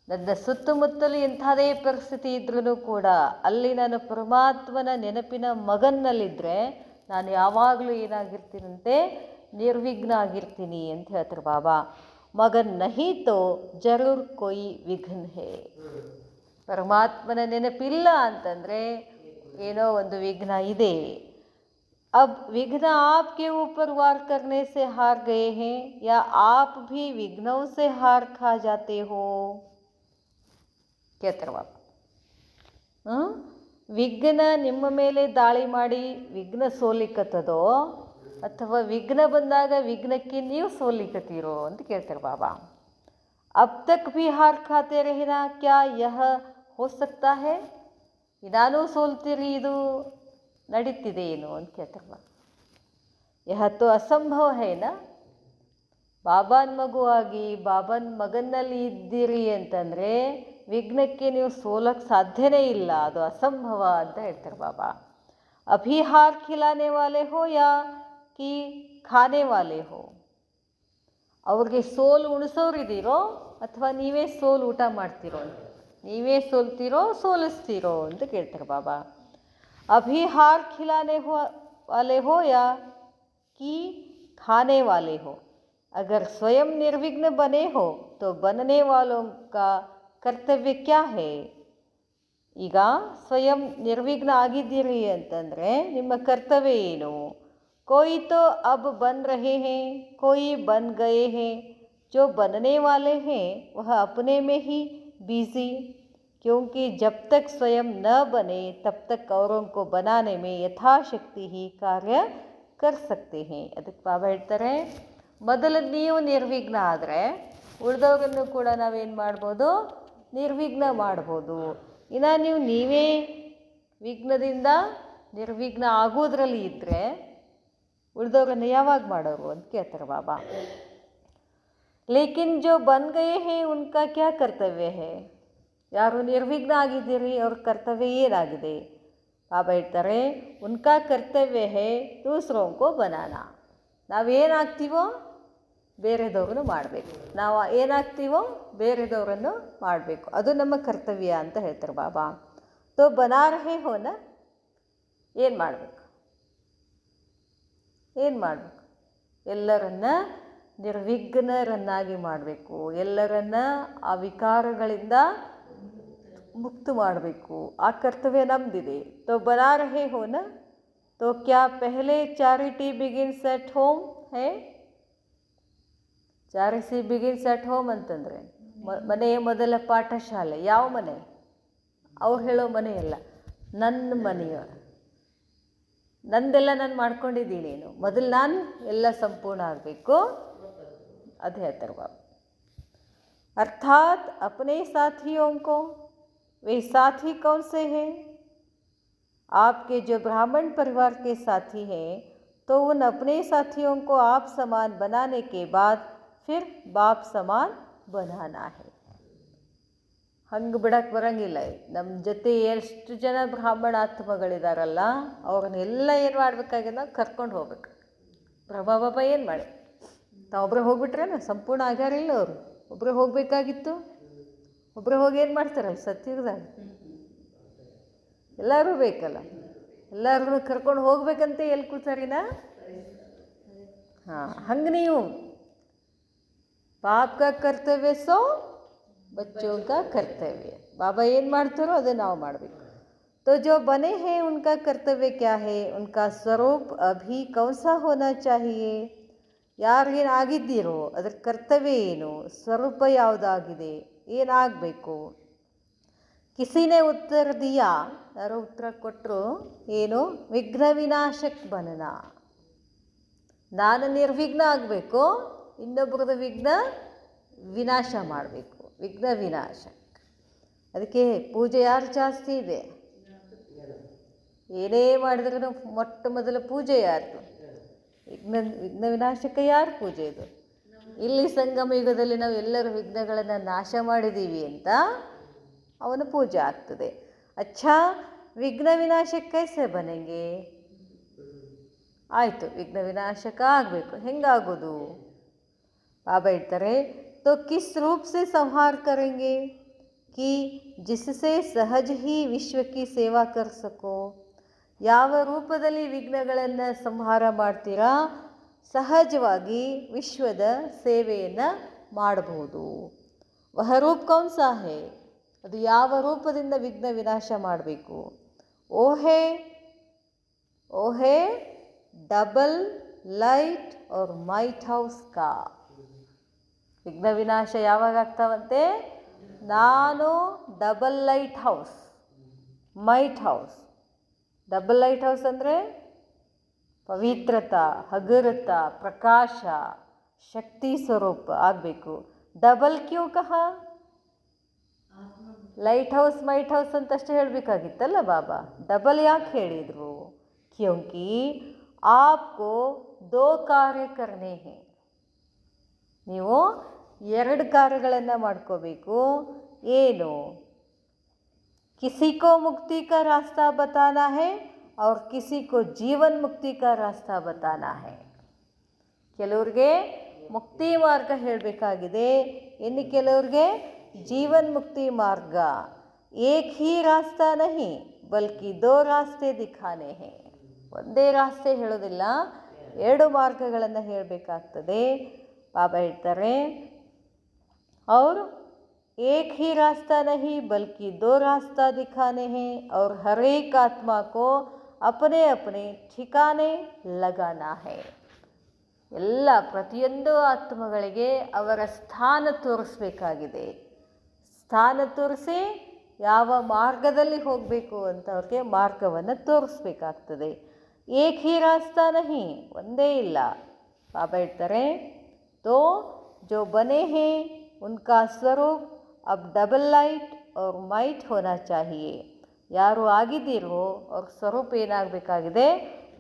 ನನ್ನ ಸುತ್ತಮುತ್ತಲು ಎಂಥದೇ ಪರಿಸ್ಥಿತಿ ಇದ್ರೂ ಕೂಡ ಅಲ್ಲಿ ನಾನು ಪರಮಾತ್ಮನ ನೆನಪಿನ ಮಗನ್ನಲ್ಲಿದ್ದರೆ ನಾನು ಯಾವಾಗಲೂ ಏನಾಗಿರ್ತೀನಂತೆ? ನಿರ್ವಿಘ್ನ ಆಗಿರ್ತೀನಿ ಅಂತ ಹೇಳ್ತಾರೆ ಬಾಬಾ. ಮಗನ್ ನಹಿ ತೋ ಜರೂರ್ ಕೊಯ್ ವಿಘ್ನ ಹೇ. ಪರಮಾತ್ಮನ ನೆನಪಿಲ್ಲ ಅಂತಂದರೆ ಏನೋ ಒಂದು ವಿಘ್ನ ಇದೆ. अब विघ्न आपके ऊपर वार करने से हार गए हैं या आप भी विघ्नों से हार खा जाते हो? ಕೇಳ್ತಾರೆ ಬಾಬಾ. ವಿಘ್ನ ನಿಮ್ಮ ಮೇಲೆ ದಾಳಿ ಮಾಡಿ ವಿಘ್ನ ಸೋಲಿಕತ್ತದೋ ಅಥವಾ ವಿಘ್ನ ಬಂದಾಗ ವಿಘ್ನಕ್ಕೆ ನೀವು ಸೋಲಿಕತ್ತೀರೋ ಅಂತ ಕೇಳ್ತಾರೆ ಬಾಬಾ. ಅಬ್ ತಕ್ ಭಿ ಹಾರ್ ಖಾತೆ ರಹಿನಾ ಕ್ಯಾ ಯಹ ಹೋ ಸಕ್ತಾ ಹೈ? ನಾನು ಸೋಲ್ತೀರಿ, ಇದು ನಡೀತಿದೆ ಏನು ಅಂತ ಕೇಳ್ತಾರಲ್ಲ. ಯಹತ್ತು ಅಸಂಭವ ಹೇನ? ಬಾಬಾನ ಮಗುವಾಗಿ ಬಾಬಾನ ಮಗನಲ್ಲಿ ಇದ್ದೀರಿ ಅಂತಂದರೆ ವಿಘ್ನಕ್ಕೆ ನೀವು ಸೋಲಕ್ಕೆ ಸಾಧ್ಯನೇ ಇಲ್ಲ, ಅದು ಅಸಂಭವ ಅಂತ ಹೇಳ್ತಾರೆ ಬಾಬಾ. ಅಭಿ ಹಾರ್ ಖಿಲಾನೆ ವಾಲೆ ಹೋ ಯಾ ಕಿ ಖಾನೆ ವಾಲೆ ಹೋ? ಅವ್ರಿಗೆ ಸೋಲು ಉಣಿಸೋರಿದ್ದೀರೋ ಅಥವಾ ನೀವೇ ಸೋಲು ಊಟ ಮಾಡ್ತೀರೋ ಅಂತ? ನೀವೇ ಸೋಲ್ತೀರೋ ಸೋಲಿಸ್ತೀರೋ ಅಂತ ಕೇಳ್ತಾರೆ ಬಾಬಾ. अभी हार खिलाने वाले हो या कि खाने वाले हो? अगर स्वयं निर्विघ्न बने हो तो बनने वालों का कर्तव्य क्या है? ಈಗ ಸ್ವಯಂ ನಿರ್ವಿಘ್ನ ಆಗಿದ್ದೀರಿ ಅಂತಂದರೆ ನಿಮ್ಮ ಕರ್ತವ್ಯ ಏನು? कोई तो अब बन रहे हैं, कोई बन गए हैं. जो बनने वाले हैं वह अपने में ही बिजी, क्योंकि जब तक स्वयं न बने तब तक औरों को बनाने में यथाशक्ति ही कार्य कर सकते हैं. ಅದಕ್ಕೆ ಬಾಬಾ ಹೇಳ್ತಾರೆ, ಮೊದಲು ನೀವು ನಿರ್ವಿಘ್ನ ಆದರೆ ಉಳಿದವರನ್ನು ಕೂಡ ನಾವೇನು ಮಾಡ್ಬೋದು? ನಿರ್ವಿಘ್ನ ಮಾಡ್ಬೋದು. ಇನ್ನು ನೀವೇ ವಿಘ್ನದಿಂದ ನಿರ್ವಿಘ್ನ ಆಗೋದ್ರಲ್ಲಿ ಇದ್ದರೆ ಉಳಿದವರನ್ನು ಯಾವಾಗ ಮಾಡೋರು ಅಂತ ಕೇಳ್ತಾರೆ ಬಾಬಾ. ಲೇಕಿನ್ ಜೋ ಬನ್ ಗಯೇ ಹೇ ಉನ್ಕಾ ಕ್ಯಾ ಕರ್ತವ್ಯ ಹೇ? ಯಾರು ನಿರ್ವಿಘ್ನ ಆಗಿದ್ದೀರಿ ಅವ್ರ ಕರ್ತವ್ಯ ಏನಾಗಿದೆ? ಬಾಬಾ ಹೇಳ್ತಾರೆ, ಉನ್ಕಾ ಕರ್ತವ್ಯ ಹೇ ದೂಸರೋಂಕೋ ಬನಾನ. ನಾವೇನಾಗ್ತೀವೋ ಬೇರೆದವ್ರನ್ನು ಮಾಡಬೇಕು. ನಾವು ಏನಾಗ್ತೀವೋ ಬೇರೆದವರನ್ನು ಮಾಡಬೇಕು, ಅದು ನಮ್ಮ ಕರ್ತವ್ಯ ಅಂತ ಹೇಳ್ತಾರೆ ಬಾಬಾ. ತೋ ಬನಾ ರಹೇ ಹೋನ, ಏನು ಮಾಡಬೇಕು? ಏನು ಮಾಡಬೇಕು? ಎಲ್ಲರನ್ನ ನಿರ್ವಿಘ್ನರನ್ನಾಗಿ ಮಾಡಬೇಕು, ಎಲ್ಲರನ್ನ ಆ ವಿಕಾರಗಳಿಂದ ಮುಕ್ತ ಮಾಡಬೇಕು. ಆ ಕರ್ತವ್ಯ ನಮ್ಮದಿದೆ. ತೋ ಬನಾ ರಹೇ ಹೋನ, ತೋ ಕ್ಯಾ ಪೆಹಲೆ ಚಾರಿಟಿ ಬಿಗಿನ್ಸ್ ಎಟ್ ಹೋಮ್ ಹೇ? ಚಾರಿಟಿ ಬಿಗಿನ್ಸ್ ಎಟ್ ಹೋಮ್ ಅಂತಂದರೆ ಮನೆಯ ಮೊದಲ ಪಾಠಶಾಲೆ. ಯಾವ ಮನೆ? ಅವ್ರು ಹೇಳೋ ಮನೆಯಲ್ಲ, ನನ್ನ ಮನೆಯವರು. ನಂದೆಲ್ಲ ನಾನು ಮಾಡ್ಕೊಂಡಿದ್ದೀನಿ, ಮೊದಲು ನಾನು ಎಲ್ಲ ಸಂಪೂರ್ಣ ಆಗಬೇಕು. ಅದು ಹೇಳ್ತಾರೆ ಬಾಬಾ. अर्थात अपने साथियों को, वे साथी कौन से हैं? आपके जो ब्राह्मण परिवार के साथी हैं तो उन अपने साथियों को आप समान बनाने के बाद फिर बाप समान बनाना है. ಹಂಗೆ ಬಿಡಕ್ಕೆ ಬರೋಂಗಿಲ್ಲ. ನಮ್ಮ ಜೊತೆ ಎಷ್ಟು ಜನ ಬ್ರಾಹ್ಮಣ ಆತ್ಮಗಳಿದಾರಲ್ಲ ಅವ್ರನ್ನೆಲ್ಲ ಏನು ಮಾಡಬೇಕಾಗಿದೆ? ನಾವು ಕರ್ಕೊಂಡು ಹೋಗ್ಬೇಕು. ಬ್ರಹ್ಮ ಬಾಬಾ ಏನು ಮಾಡಿ ತಾವೊಬ್ಬರೇ ಹೋಗ್ಬಿಟ್ರೇನ? ಸಂಪೂರ್ಣ ಆಗ್ಯಾರಿಲ್ಲ ಅವರು. ಒಬ್ಬರೇ ಹೋಗಬೇಕಾಗಿತ್ತು. ಒಬ್ಬರೇ ಹೋಗಿ ಏನು ಮಾಡ್ತಾರಲ್ಲ ಸತ್ಯುಗದಾಗ? ಎಲ್ಲರೂ ಬೇಕಲ್ಲ. ಎಲ್ಲರೂ ಕರ್ಕೊಂಡು ಹೋಗ್ಬೇಕಂತ ಎಲ್ಲಿ ಕೂತಾರಿನ? ಹಾಂ, ಹಂಗೆ ನೀವು ಪಾಪ ಕಾ ಕರ್ತವ್ಯ ಸೋ ಬಚ್ಚೋं का कर्तव्य. बाबा ಏನು ಮಾಡ್ತಾರೋ ಅದೇ ನಾವು ಮಾಡಬೇಕು. तो जो बने हैं उनका कर्तव्य क्या है? उनका स्वरूप अभी कौन सा होना चाहिए? ಯಾರಿಗೇನು ಆಗಿದ್ದೀರೋ ಅದರ ಕರ್ತವ್ಯ ಏನು, ಸ್ವರೂಪ ಯಾವುದಾಗಿದೆ, ಏನಾಗಬೇಕು? ಕಿಸಿನೇ ಉತ್ತರ ದಿಯಾ, ಯಾರೋ ಉತ್ತರ ಕೊಟ್ಟರು, ಏನು? ವಿಘ್ನ ವಿನಾಶಕ್ ಬನನ. ನಾನು ನಿರ್ವಿಘ್ನ ಆಗಬೇಕು, ಇನ್ನೊಬ್ಬರದ ವಿಘ್ನ ವಿನಾಶ ಮಾಡಬೇಕು. ವಿಘ್ನ ವಿನಾಶಕ್. ಅದಕ್ಕೆ ಪೂಜೆ ಯಾರು ಜಾಸ್ತಿ ಇದೆ? ಏನೇ ಮಾಡಿದ್ರೂ ಮೊಟ್ಟ ಮೊದಲ ಪೂಜೆ ಯಾರ್ದು? ವಿಘ್ನ ವಿನಾಶಕ ಯಾರು ಪೂಜೆ ಇದು? ಇಲ್ಲಿ ಸಂಗಮ ಯುಗದಲ್ಲಿ ನಾವು ಎಲ್ಲರ ವಿಘ್ನಗಳನ್ನು ನಾಶ ಮಾಡಿದ್ದೀವಿ ಅಂತ ಅವನ ಪೂಜೆ ಆಗ್ತದೆ. ಅಚ್ಚಾ, ವಿಘ್ನ ವಿನಾಶಕ ಕೈಸೆ ಬನೆಂಗೆ? ಆಯಿತು, ವಿಘ್ನ ವಿನಾಶಕ ಆಗಬೇಕು. ಹೆಂಗಾಗೋದು? ಬಾಬಾ ಹೇಳ್ತಾರೆ, तो किस रूप से संहार करेंगे कि जिससे सहज ही विश्व की सेवा कर सको? ಯಾವ ರೂಪದಲ್ಲಿ ವಿಘ್ನಗಳನ್ನು ಸಂಹಾರ ಮಾಡ್ತೀರಾ? ಸಹಜವಾಗಿ ವಿಶ್ವದ ಸೇವೆಯನ್ನು ಮಾಡಬಹುದು. ವಹ ರೂಪ ಕೌನ್ ಸಾ ಹೇ? ಅದು ಯಾವ ರೂಪದಿಂದ ವಿಘ್ನ ವಿನಾಶ ಮಾಡಬೇಕು? ಓಹೇ ಓಹೇ ಡಬಲ್ ಲೈಟ್ और ಮೈಟ್ ಹೌಸ್ ಕಾ. ವಿಘ್ನ ವಿನಾಶ ಯಾವಾಗ ಆಗ್ತಾವಂತೆ? ನಾನು double light house, might house. Double light house ಅಂದರೆ ಪವಿತ್ರತಾ, ಹಗುರತ, ಪ್ರಕಾಶ, ಶಕ್ತಿ ಸ್ವರೂಪ ಆಗಬೇಕು. ಡಬಲ್ ಕ್ಯೂ ಕಹ? ಲೈಟ್ ಹೌಸ್ ಮೈಟ್ ಹೌಸ್ ಅಂತಷ್ಟೇ ಹೇಳಬೇಕಾಗಿತ್ತಲ್ಲ ಬಾಬಾ. ಡಬಲ್ ಯಾಕೆ ಹೇಳಿದರು? ಕ್ಯೋಂಕಿ ಆಪ್ಕೋ ದೋ ಕಾರ್ಯ ಕರ್ನೆ ಹೇ. ನೀವು ಎರಡು ಕಾರ್ಯಗಳನ್ನು ಮಾಡ್ಕೋಬೇಕು. ಏನು? किसी को मुक्ति का रास्ता बताना है और किसी को जीवन मुक्ति का रास्ता बताना है. ಕೆಲವ್ರಿಗೆ ಮುಕ್ತಿ ಮಾರ್ಗ ಹೇಳಬೇಕಾಗಿದೆ, ಇನ್ನು ಕೆಲವ್ರಿಗೆ ಜೀವನ್ ಮುಕ್ತಿ ಮಾರ್ಗ. ಏಕ್ ಹಿ ರಾಸ್ತಾ ನಹಿ ಬಲ್ಕಿ ದೋ ರಾಸ್ತೆ ದಿಖಾನೆ ಹೇ. ಒಂದೇ ರಾಸ್ತೆ ಹೇಳೋದಿಲ್ಲ, ಎರಡು ಮಾರ್ಗಗಳನ್ನು ಹೇಳಬೇಕಾಗ್ತದೆ. ಬಾಬಾ ಹೇಳ್ತಾರೆ, और एक ही रास्ता नहीं बल्कि दो रास्ता दिखाने हैं और हर एक आत्मा को अपने अपने ठिकाने लगाना है. ಎಲ್ಲ ಪ್ರತಿಯೊಂದು ಆತ್ಮಗಳಿಗೆ ಅವರ ಸ್ಥಾನ ತೋರಿಸ್ಬೇಕಾಗಿದೆ. ಸ್ಥಾನ ತೋರಿಸಿ ಯಾವ ಮಾರ್ಗದಲ್ಲಿ ಹೋಗಬೇಕು ಅಂತ ಅವ್ರಿಗೆ ಮಾರ್ಗವನ್ನು ತೋರಿಸ್ಬೇಕಾಗ್ತದೆ. ಏಕ್ ಹಿ ರಾಸ್ತಾ ನಹಿ, ಒಂದೇ ಇಲ್ಲ. ಬಾಬಾ ಹೇಳ್ತಾರೆ, ತೋ ಜೋ ಬನೆ ಹೇ ಉನ್ಕಾ ಸ್ವರೂಪ್ अब डबल लाइट और माइट होना चाहिए. ಯಾರು ಆಗಿದ್ದೀರೋ ಅವ್ರ ಸ್ವರೂಪ ಏನಾಗಬೇಕಾಗಿದೆ?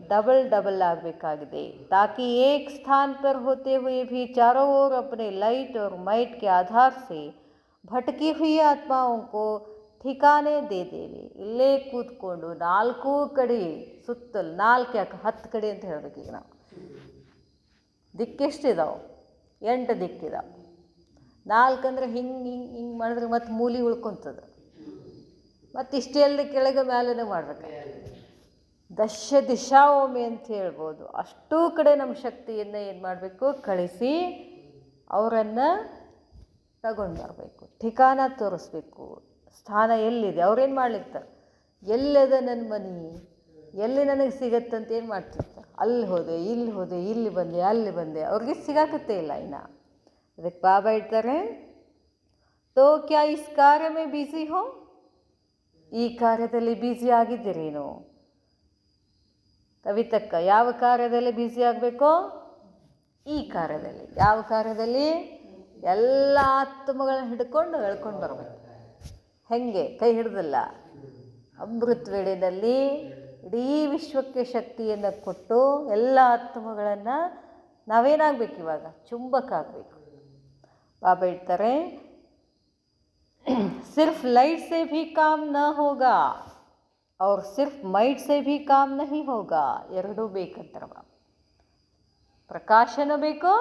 डबल डबल ಆಗಬೇಕಾಗಿದೆ. ताकि एक स्थान पर होते हुए भी चारों ओर अपने लाइट और माइट के आधार से भटकी हुई आत्माओं को ठिकाने दे देवे. ಇಲ್ಲೇ ಕೂತ್ಕೊಂಡು ನಾಲ್ಕು ಕಡೆ ಸುತ್ತಲು, ನಾಲ್ಕು ಯಾಕೆ 10 ಕಡೆ ಅಂತ ಹೇಳಬೇಕೀಗ ನಾವು. ದಿಕ್ಕೆಷ್ಟಿದಾವೆ? 8 ದಿಕ್ಕಿದಾವೆ. 4 ಅಂದರೆ ಹಿಂಗೆ ಹಿಂಗೆ ಹಿಂಗೆ ಮಾಡಿದ್ರೆ ಮತ್ತು ಮೂಲಿ ಉಳ್ಕೊತದ. ಮತ್ತು ಇಷ್ಟೇ ಅಲ್ಲದೆ ಕೆಳಗೆ ಮ್ಯಾಲೇ ಮಾಡ್ಬೇಕು. ದಶ ದಿಶಾವೊಮ್ಮೆ ಅಂತ ಹೇಳ್ಬೋದು. ಅಷ್ಟೂ ಕಡೆ ನಮ್ಮ ಶಕ್ತಿಯನ್ನು ಏನು ಮಾಡಬೇಕು? ಕಳಿಸಿ ಅವರನ್ನು ತಗೊಂಡು ಬರಬೇಕು. ठिकाना ತೋರಿಸ್ಬೇಕು. ಸ್ಥಾನ ಎಲ್ಲಿದೆ? ಅವ್ರೇನು ಮಾಡ್ಲಿರ್ತಾರೆ? ಎಲ್ಲದ ನನ್ನ ಮನೆ, ಎಲ್ಲಿ ನನಗೆ ಸಿಗತ್ತಂತ ಏನು ಮಾಡ್ತಿರ್ತಾರೆ? ಅಲ್ಲಿ ಹೋದೆ, ಇಲ್ಲಿ ಹೋದೆ, ಇಲ್ಲಿ ಬಂದೆ, ಅಲ್ಲಿ ಬಂದೆ. ಅವ್ರಿಗೆ ಸಿಗಾಕತ್ತೇ ಇಲ್ಲ ಇನ್ನು. ಅದಕ್ಕೆ ಬಾಬಾ ಹೇಳ್ತಾರೆ, ತೋ ಕ್ಯಾ ಇಸ್ ಕಾರ್ಯ ಮೇ ಬ್ಯುಸಿ ಹೋ? ಈ ಕಾರ್ಯದಲ್ಲಿ ಬ್ಯುಸಿ ಆಗಿದ್ದೀರೇನು? ಕವಿತಕ್ಕ ಯಾವ ಕಾರ್ಯದಲ್ಲಿ ಬ್ಯುಸಿ ಆಗಬೇಕೋ? ಈ ಕಾರ್ಯದಲ್ಲಿ. ಯಾವ ಕಾರ್ಯದಲ್ಲಿ? ಎಲ್ಲ ಆತ್ಮಗಳನ್ನ ಹಿಡ್ಕೊಂಡು ಎಳ್ಕೊಂಡು ಬರಬೇಕು. ಹೆಂಗೆ? ಕೈ ಹಿಡ್ದಲ್ಲ, ಅಮೃತ ವೇಳೆಯಲ್ಲಿ ಇಡೀ ವಿಶ್ವಕ್ಕೆ ಶಕ್ತಿಯನ್ನು ಕೊಟ್ಟು ಎಲ್ಲ ಆತ್ಮಗಳನ್ನು ನಾವೇನಾಗಬೇಕು ಇವಾಗ? ಚುಂಬಕ ಆಗಬೇಕು. ಬಾಬಾ ಹೇಳ್ತಾರೆ, सिर्फ लाइट से भी काम न होगा और सिर्फ माइट से भी काम नहीं होगा. ಎರಡೂ ಬೇಕಂತಾರೆ ಬಾಬಾ. ಪ್ರಕಾಶನೂ ಬೇಕು,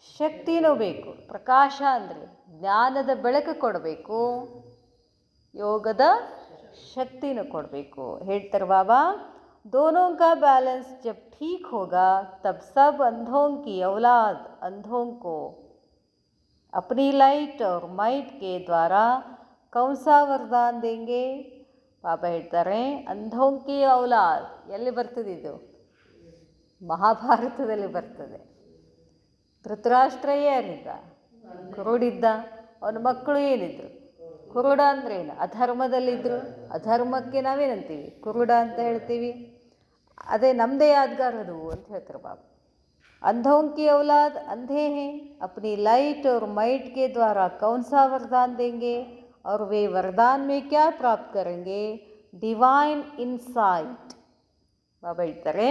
ಶಕ್ತಿನೂ ಬೇಕು. ಪ್ರಕಾಶ ಅಂದರೆ ಜ್ಞಾನದ ಬೆಳಕು ಕೊಡಬೇಕು, ಯೋಗದ ಶಕ್ತಿನೂ ಕೊಡಬೇಕು. ಹೇಳ್ತಾರೆ ಬಾಬಾ, दोनों का बैलेंस जब ठीक होगा तब सब अंधों की औलाद अंधों को अपनी लाइट और माइट के द्वारा कौन सा वरदान देंगे. ಬಾಬಾ ಹೇಳ್ತಾರೆ, ಅಂಧೋಂ ಕಿ ಔಲಾದ್ ಎಲ್ಲಿ ಬರ್ತದೆ ಇದು? ಮಹಾಭಾರತದಲ್ಲಿ ಬರ್ತದೆ. ಧೃತರಾಷ್ಟ್ರ ಏನಿದ್ದ? ಕುರುಡಿದ್ದ. ಅವನ ಮಕ್ಕಳು ಏನಿದ್ರು? ಕುರುಡ ಅಂದರೆ ಏನು? ಅಧರ್ಮದಲ್ಲಿದ್ದರು. ಅಧರ್ಮಕ್ಕೆ ನಾವೇನಂತೀವಿ? ಕುರುಡ ಅಂತ ಹೇಳ್ತೀವಿ. ಅದೇ ನಮ್ಮದೇ ಯಾದ್ಗಾರ್ ಅದು ಅಂತ ಹೇಳ್ತಾರೆ ಬಾಬಾ. अंधों की औलाद अंधे हैं, अपनी लाइट और माइट के द्वारा कौन सा वरदान देंगे और वे वरदान में क्या प्राप्त करेंगे? Divine insight. ಬಾಬಾ ಹೇಳ್ತಾರೆ,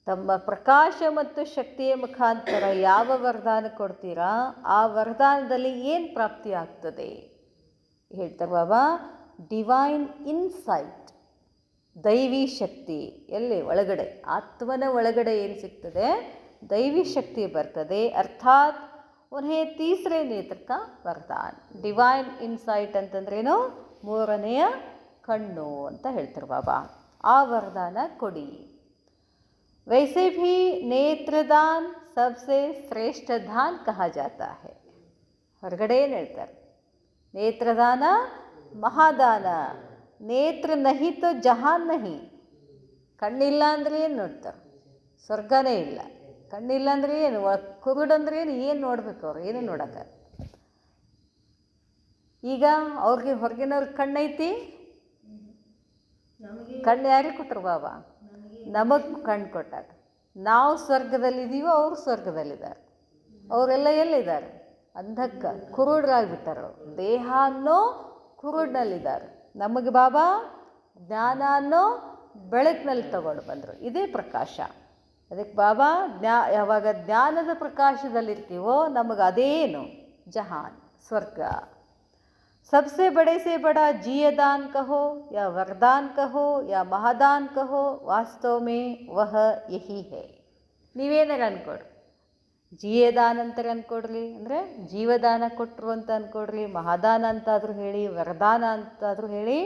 ತಮ್ಮ ಪ್ರಕಾಶ ಮತ್ತು ಶಕ್ತಿಯ ಮುಖಾಂತರ ಯಾವ ವರದಾನ ಕೊಡ್ತೀರಾ ಆ ವರದಾನದಲ್ಲಿ ಏನು ಪ್ರಾಪ್ತಿ ಆಗ್ತದೆ ಹೇಳ್ತಾರೆ ಬಾಬಾ. ಡಿವೈನ್ ಇನ್ಸೈಟ್, ದೈವಿ ಶಕ್ತಿ. ಎಲ್ಲಿ? ಒಳಗಡೆ, ಆತ್ಮನ ಒಳಗಡೆ ಏನು ಸಿಗ್ತದೆ? ದೈವಿ ಶಕ್ತಿ ಬರ್ತದೆ. ಅರ್ಥಾತ್ ಉನ್ಹೇ ತೀಸರೆ ನೇತ್ರಕ ವರದಾನ್. ಡಿವೈನ್ ಇನ್ಸೈಟ್ ಅಂತಂದ್ರೇನು? ಮೂರನೆಯ ಕಣ್ಣು ಅಂತ ಹೇಳ್ತಾರೆ ಬಾಬಾ. ಆ ವರದಾನ ಕೊಡಿ. वैसे भी नेत्रदान सबसे श्रेष्ठ दान कहा जाता है. ಹೊರಗಡೆ ಏನು ಹೇಳ್ತಾರೆ? ನೇತ್ರದಾನ ಮಹಾದಾನ. ನೇತ್ರ ನಹಿ ತೋ ಜಹಾನ್ ನಹಿ. ಕಣ್ಣಿಲ್ಲ ಅಂದರೆ ಏನು ನೋಡ್ತಾರೆ? ಸ್ವರ್ಗನೇ ಇಲ್ಲ. ಕಣ್ಣಿಲ್ಲ ಅಂದರೆ ಏನು? ಕುರುಡಂದ್ರೆ ಏನು ನೋಡ್ಬೇಕು ಅವ್ರು? ಏನು ನೋಡೋಕ್ಕೆ? ಈಗ ಅವ್ರಿಗೆ ಹೊರಗಿನವ್ರಿಗೆ ಕಣ್ಣೈತಿ. ಕಣ್ಣು ಯಾರಿಗೆ ಕೊಟ್ಟರು ಬಾಬಾ? ನಮಗೆ ಕಣ್ಣು ಕೊಟ್ಟಾಗ. ನಾವು ಸ್ವರ್ಗದಲ್ಲಿದ್ದೀವೋ, ಅವರು ಸ್ವರ್ಗದಲ್ಲಿದ್ದಾರೆ. ಅವರೆಲ್ಲ ಎಲ್ಲಿದ್ದಾರೆ? ಅಂಧಕ್ಕ ಕುರುಡರಾಗಿಬಿಟ್ಟಾರೆ. ಅವರು ದೇಹ ಅನ್ನೋ ಕುರುಡಿನಲ್ಲಿದ್ದಾರೆ. ನಮಗೆ ಬಾಬಾ ಜ್ಞಾನ ಅನ್ನೋ ಬೆಳಕಿನಲ್ಲಿ ತಗೊಂಡು ಬಂದರು. ಇದೇ ಪ್ರಕಾಶ. ಅದಕ್ಕೆ ಬಾಬಾ ಯಾವಾಗ ಜ್ಞಾನದ ಪ್ರಕಾಶದಲ್ಲಿರ್ತೀವೋ ನಮಗೆ ಅದೇನು? ಜಹಾನ್, ಸ್ವರ್ಗ. सबसे बड़े से बड़ा जीयदान कहो या वरदान कहो या महादान कहो, वास्तव में वह यही है. ನೀವೇನಾರು ಅಂದ್ಕೊಡ್ರಿ. ಜೀಯದಾನ ಅಂತಾರೆ ಅಂದ್ಕೊಡ್ರಿ, ಅಂದರೆ ಜೀವದಾನ ಕೊಟ್ಟರು ಅಂತ ಅಂದ್ಕೊಡ್ರಿ, ಮಹಾದಾನ ಅಂತಾದರೂ ಹೇಳಿ, ವರದಾನ ಅಂತಾದರೂ ಹೇಳಿ.